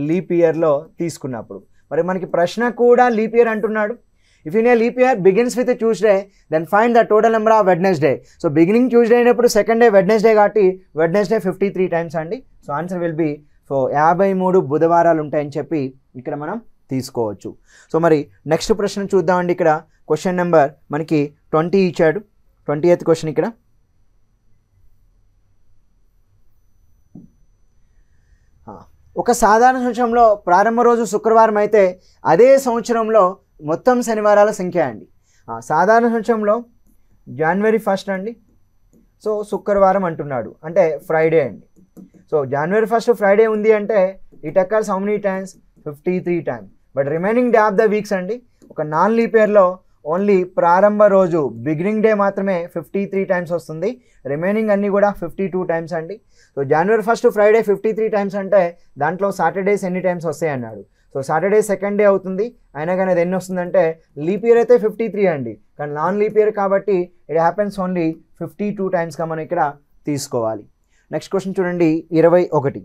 లీప్ ఇయర్లో తీసుకున్నప్పుడు. మరి మనకి ప్రశ్న కూడా లీప్ ఇయర్ అంటున్నాడు. If in a leap year begins with Tuesday then find the total number of Wednesday. So beginning Tuesday అయినప్పుడు సెకండ్ డే వెడ్నెస్డే కాబట్టి వెడ్నెస్డే 53 టైమ్స్ అండి. సో ఆన్సర్ విల్ బి 53 బుధవారాలు ఉంటాయని చెప్పి ఇక్కడ మనం తీసుకోవచ్చు. సో మరి నెక్స్ట్ ప్రశ్న చూద్దామండి. ఇక్కడ క్వశ్చన్ నెంబర్ మనకి 20 ఇచ్చాడు. 20th క్వశ్చన్ ఇక్కడ. ఒక సాధారణ సంవత్సరంలో ప్రారంభ రోజు శుక్రవారం అయితే అదే సంవత్సరంలో మొత్తం శనివారాల సంఖ్య అండి. సాధారణ సంవత్సరంలో జనవరి 1 అండి. సో శుక్రవారం అంటున్నాడు అంటే ఫ్రైడే అండి. సో జనవరి 1 ఫ్రైడే ఉంది అంటే it occurs how many times 53 times. But remaining day of the weeks అండి, ఒక నాన్ లీప్ ఇయర్లో ఓన్లీ ప్రారంభ రోజు బిగినింగ్ డే మాత్రమే 53 టైమ్స్ వస్తుంది. రిమైనింగ్ అన్నీ కూడా 52 టైమ్స్ అండి. సో జనవరి 1 ఫ్రైడే 53 టైమ్స్ అంటే దాంట్లో సాటర్డేస్ ఎన్ని టైమ్స్ వస్తాయి అన్నాడు. సో సాటర్డే సెకండ్ డే అవుతుంది, అయినా కానీ అది ఎన్ని వస్తుందంటే లీప్ ఇయర్ అయితే 53 అండి, కానీ నాన్ లీప్ ఇయర్ కాబట్టి ఇట్ హ్యాపెన్స్ ఓన్లీ 52 టైమ్స్గా మనం ఇక్కడ తీసుకోవాలి. నెక్స్ట్ క్వశ్చన్ చూడండి, 21.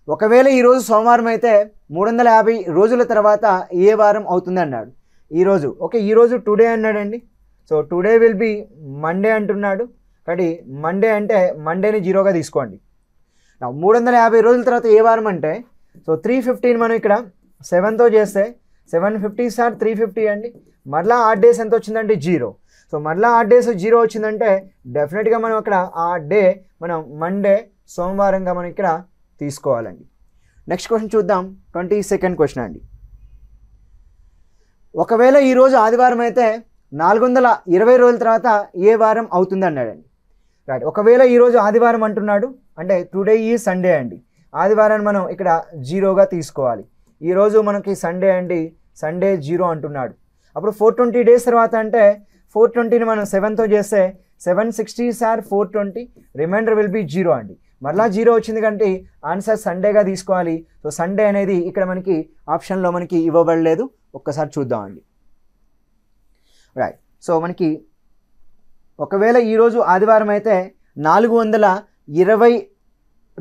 ఒకవేళ ఈరోజు సోమవారం అయితే 350 రోజుల తర్వాత ఏ వారం అవుతుంది అన్నాడు. ఈరోజు ఓకే, ఈరోజు టుడే అన్నాడండి. So today will be Monday అంటున్నాడు. కాబట్టి మండే అంటే మండేని 0గా తీసుకోండి. 350 రోజుల తర్వాత ఏ వారం అంటే సో 315 మనం ఇక్కడ 7తో చేస్తే 750 సార్ 350 అండి. మరలా ఆడ్ డేస్ ఎంత వచ్చిందంటే 0. సో మరలా ఆడ్ డేస్ 0 వచ్చిందంటే డెఫినెట్గా మనం అక్కడ ఆ డే మనం మండే సోమవారంగా మనం ఇక్కడ తీసుకోవాలండి. నెక్స్ట్ క్వశ్చన్ చూద్దాం, 22nd క్వశ్చన్ అండి. ఒకవేళ ఈరోజు ఆదివారం అయితే 420 రోజుల తర్వాత ఏ వారం అవుతుంది అన్నాడండి. రైట్, ఒకవేళ ఈరోజు ఆదివారం అంటున్నాడు అంటే టుడే ఈ సండే అండి. ఆదివారాన్ని మనం ఇక్కడ 0గా తీసుకోవాలి. ఈరోజు మనకి సండే అండి, సండే 0 అంటున్నాడు. అప్పుడు 420 డేస్ తర్వాత అంటే 420ని మనం 7తో చేస్తే 760 సార్ 420, రిమైండర్ విల్ బి 0 అండి. మరలా 0 వచ్చింది కంటే ఆన్సర్ సండేగా తీసుకోవాలి. సో సండే అనేది ఇక్కడ మనకి ఆప్షన్లో మనకి ఇవ్వబడలేదు, ఒక్కసారి చూద్దామండి. రైట్, సో మనకి ఒకవేళ ఈరోజు ఆదివారం అయితే 420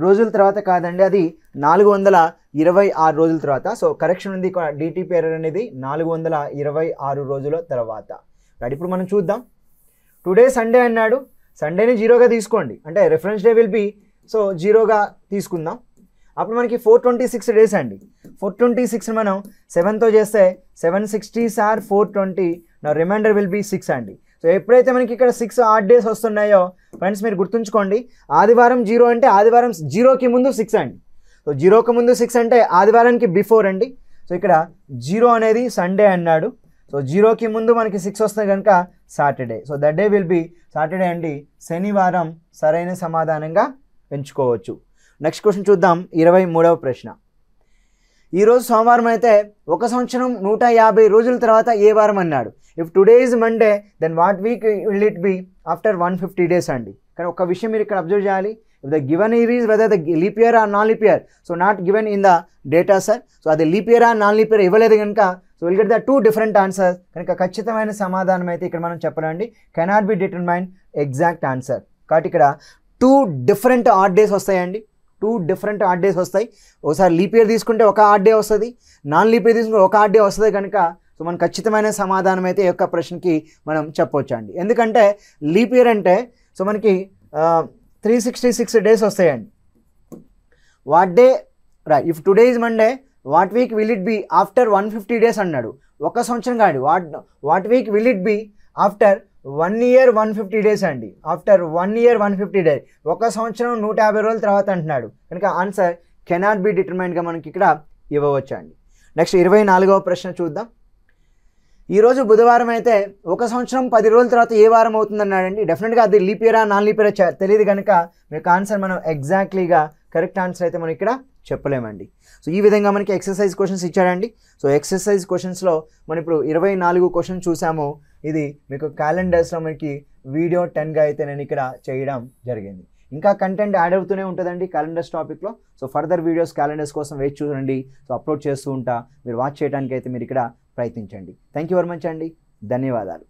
రోజుల తర్వాత కాదండి, అది 426 రోజుల తర్వాత. సో కరెక్షన్ ఉంది, డిటిపి ఎర్రర్ అనేది 426 రోజుల తర్వాత. రైట్, ఇప్పుడు మనం చూద్దాం. టుడే సండే అన్నాడు, సండేని 0గా తీసుకోండి అంటే reference day will be so 0గా తీసుకుందాం. అప్పుడు మనకి 426 డేస్ అండి. 426 మనం 7తో చేస్తే 760 సార్ 420, నా రిమైండర్ విల్ బి 6 అండి. సో ఎప్పుడైతే మనకి ఇక్కడ 6 ఆడ్ డేస్ వస్తున్నాయో ఫ్రెండ్స్ మీరు గుర్తుంచుకోండి, ఆదివారం 0 అంటే ఆదివారం 0కి ముందు 6 అండి. సో 0కి ముందు 6 అంటే ఆదివారానికి బిఫోర్ అండి. సో ఇక్కడ 0 అనేది సండే అన్నాడు. సో 0కి ముందు మనకి 6 వస్తుంది కనుక Saturday. So that day will B Saturday అండి, శనివారం సరైన సమాధానంగా ఎంచుకోవచ్చు. నెక్స్ట్ క్వశ్చన్ చూద్దాం, 23వ ప్రశ్న. ఈరోజు సోమవారం అయితే ఒక సంవత్సరం 150 రోజుల తర్వాత ఏ వారం అన్నాడు. If today is Monday then what week will it be after 150 days అండి. కానీ ఒక విషయం మీరు ఇక్కడ అబ్జర్వ్ చేయాలి, if the given year is whether the leap year or non leap year, so not given in the data sir. So అది leap year or non leap year ఇవ్వలేదు కనుక so will get the 2 different answers. కనుక ఖచ్చితమైన సమాధానం అయితే ఇక్కడ మనం చెప్పనండి, cannot be determine exact answer. కాబట్టి ఇక్కడ 2 డిఫరెంట్ ఆడ్ డేస్ వస్తాయండి, 2 డిఫరెంట్ ఆడ్ డేస్ వస్తాయి. ఒకసారి లీప్ ఇయర్ తీసుకుంటే ఒక ఆడ్ డే వస్తుంది, నాన్ లీప్ ఇయర్ తీసుకుంటే ఒక ఆడ్ డే వస్తుంది. కనుక సో మన ఖచ్చితమైన సమాధానం అయితే ఈ యొక్క ప్రశ్నకి మనం చెప్పవచ్చు అండి. ఎందుకంటే లీప్ ఇయర్ అంటే సో మనకి 366 డేస్ వస్తాయండి. What day right, if today is Monday what week will it be after 150 days అన్నాడు. ఒక సంవత్సరం కాదు, what week will it be after 1 year 150 days అండి. ఆఫ్టర్ 1 year 150 డేస్, ఒక సంవత్సరం 150 రోజుల తర్వాత అంటున్నాడు. కనుక ఆన్సర్ కెనాట్ బి డిటర్మైన్డ్గా మనకి ఇక్కడ ఇవ్వవచ్చు అండి. నెక్స్ట్ 24వ ప్రశ్న చూద్దాం. ఈరోజు బుధవారం అయితే 1 సంవత్సరం 10 రోజుల తర్వాత ఏ వారం అవుతుందన్నాడండి. డెఫినెట్గా అది లీప్ ఇయరా నాన్ లీప్ ఇయరా తెలియదు కనుక మీకు ఆన్సర్ మనం ఎగ్జాక్ట్లీగా కరెక్ట్ ఆన్సర్ అయితే మనం ఇక్కడ చెప్పలేమండి. సో ఈ విధంగా మనకి ఎక్సర్సైజ్ క్వశ్చన్స్ ఇచ్చాడండి. సో ఎక్సర్సైజ్ క్వశ్చన్స్లో మనం ఇప్పుడు 24 క్వశ్చన్ చూసాము. ఇది మీకు క్యాలెండర్స్లో మనకి వీడియో 10గా అయితే నేను ఇక్కడ చేయడం జరిగింది. ఇంకా కంటెంట్ యాడ్ అవుతూనే ఉంటుందండి క్యాలెండర్స్ టాపిక్లో. సో ఫర్దర్ వీడియోస్ క్యాలెండర్స్ కోసం వేచి చూడండి. సో అప్లోడ్ చేస్తూ ఉంటా, మీరు వాచ్ చేయడానికి అయితే మీరు ఇక్కడ ప్రయత్నించండి. థ్యాంక్ యూ వెరీ మచ్ అండి. ధన్యవాదాలు.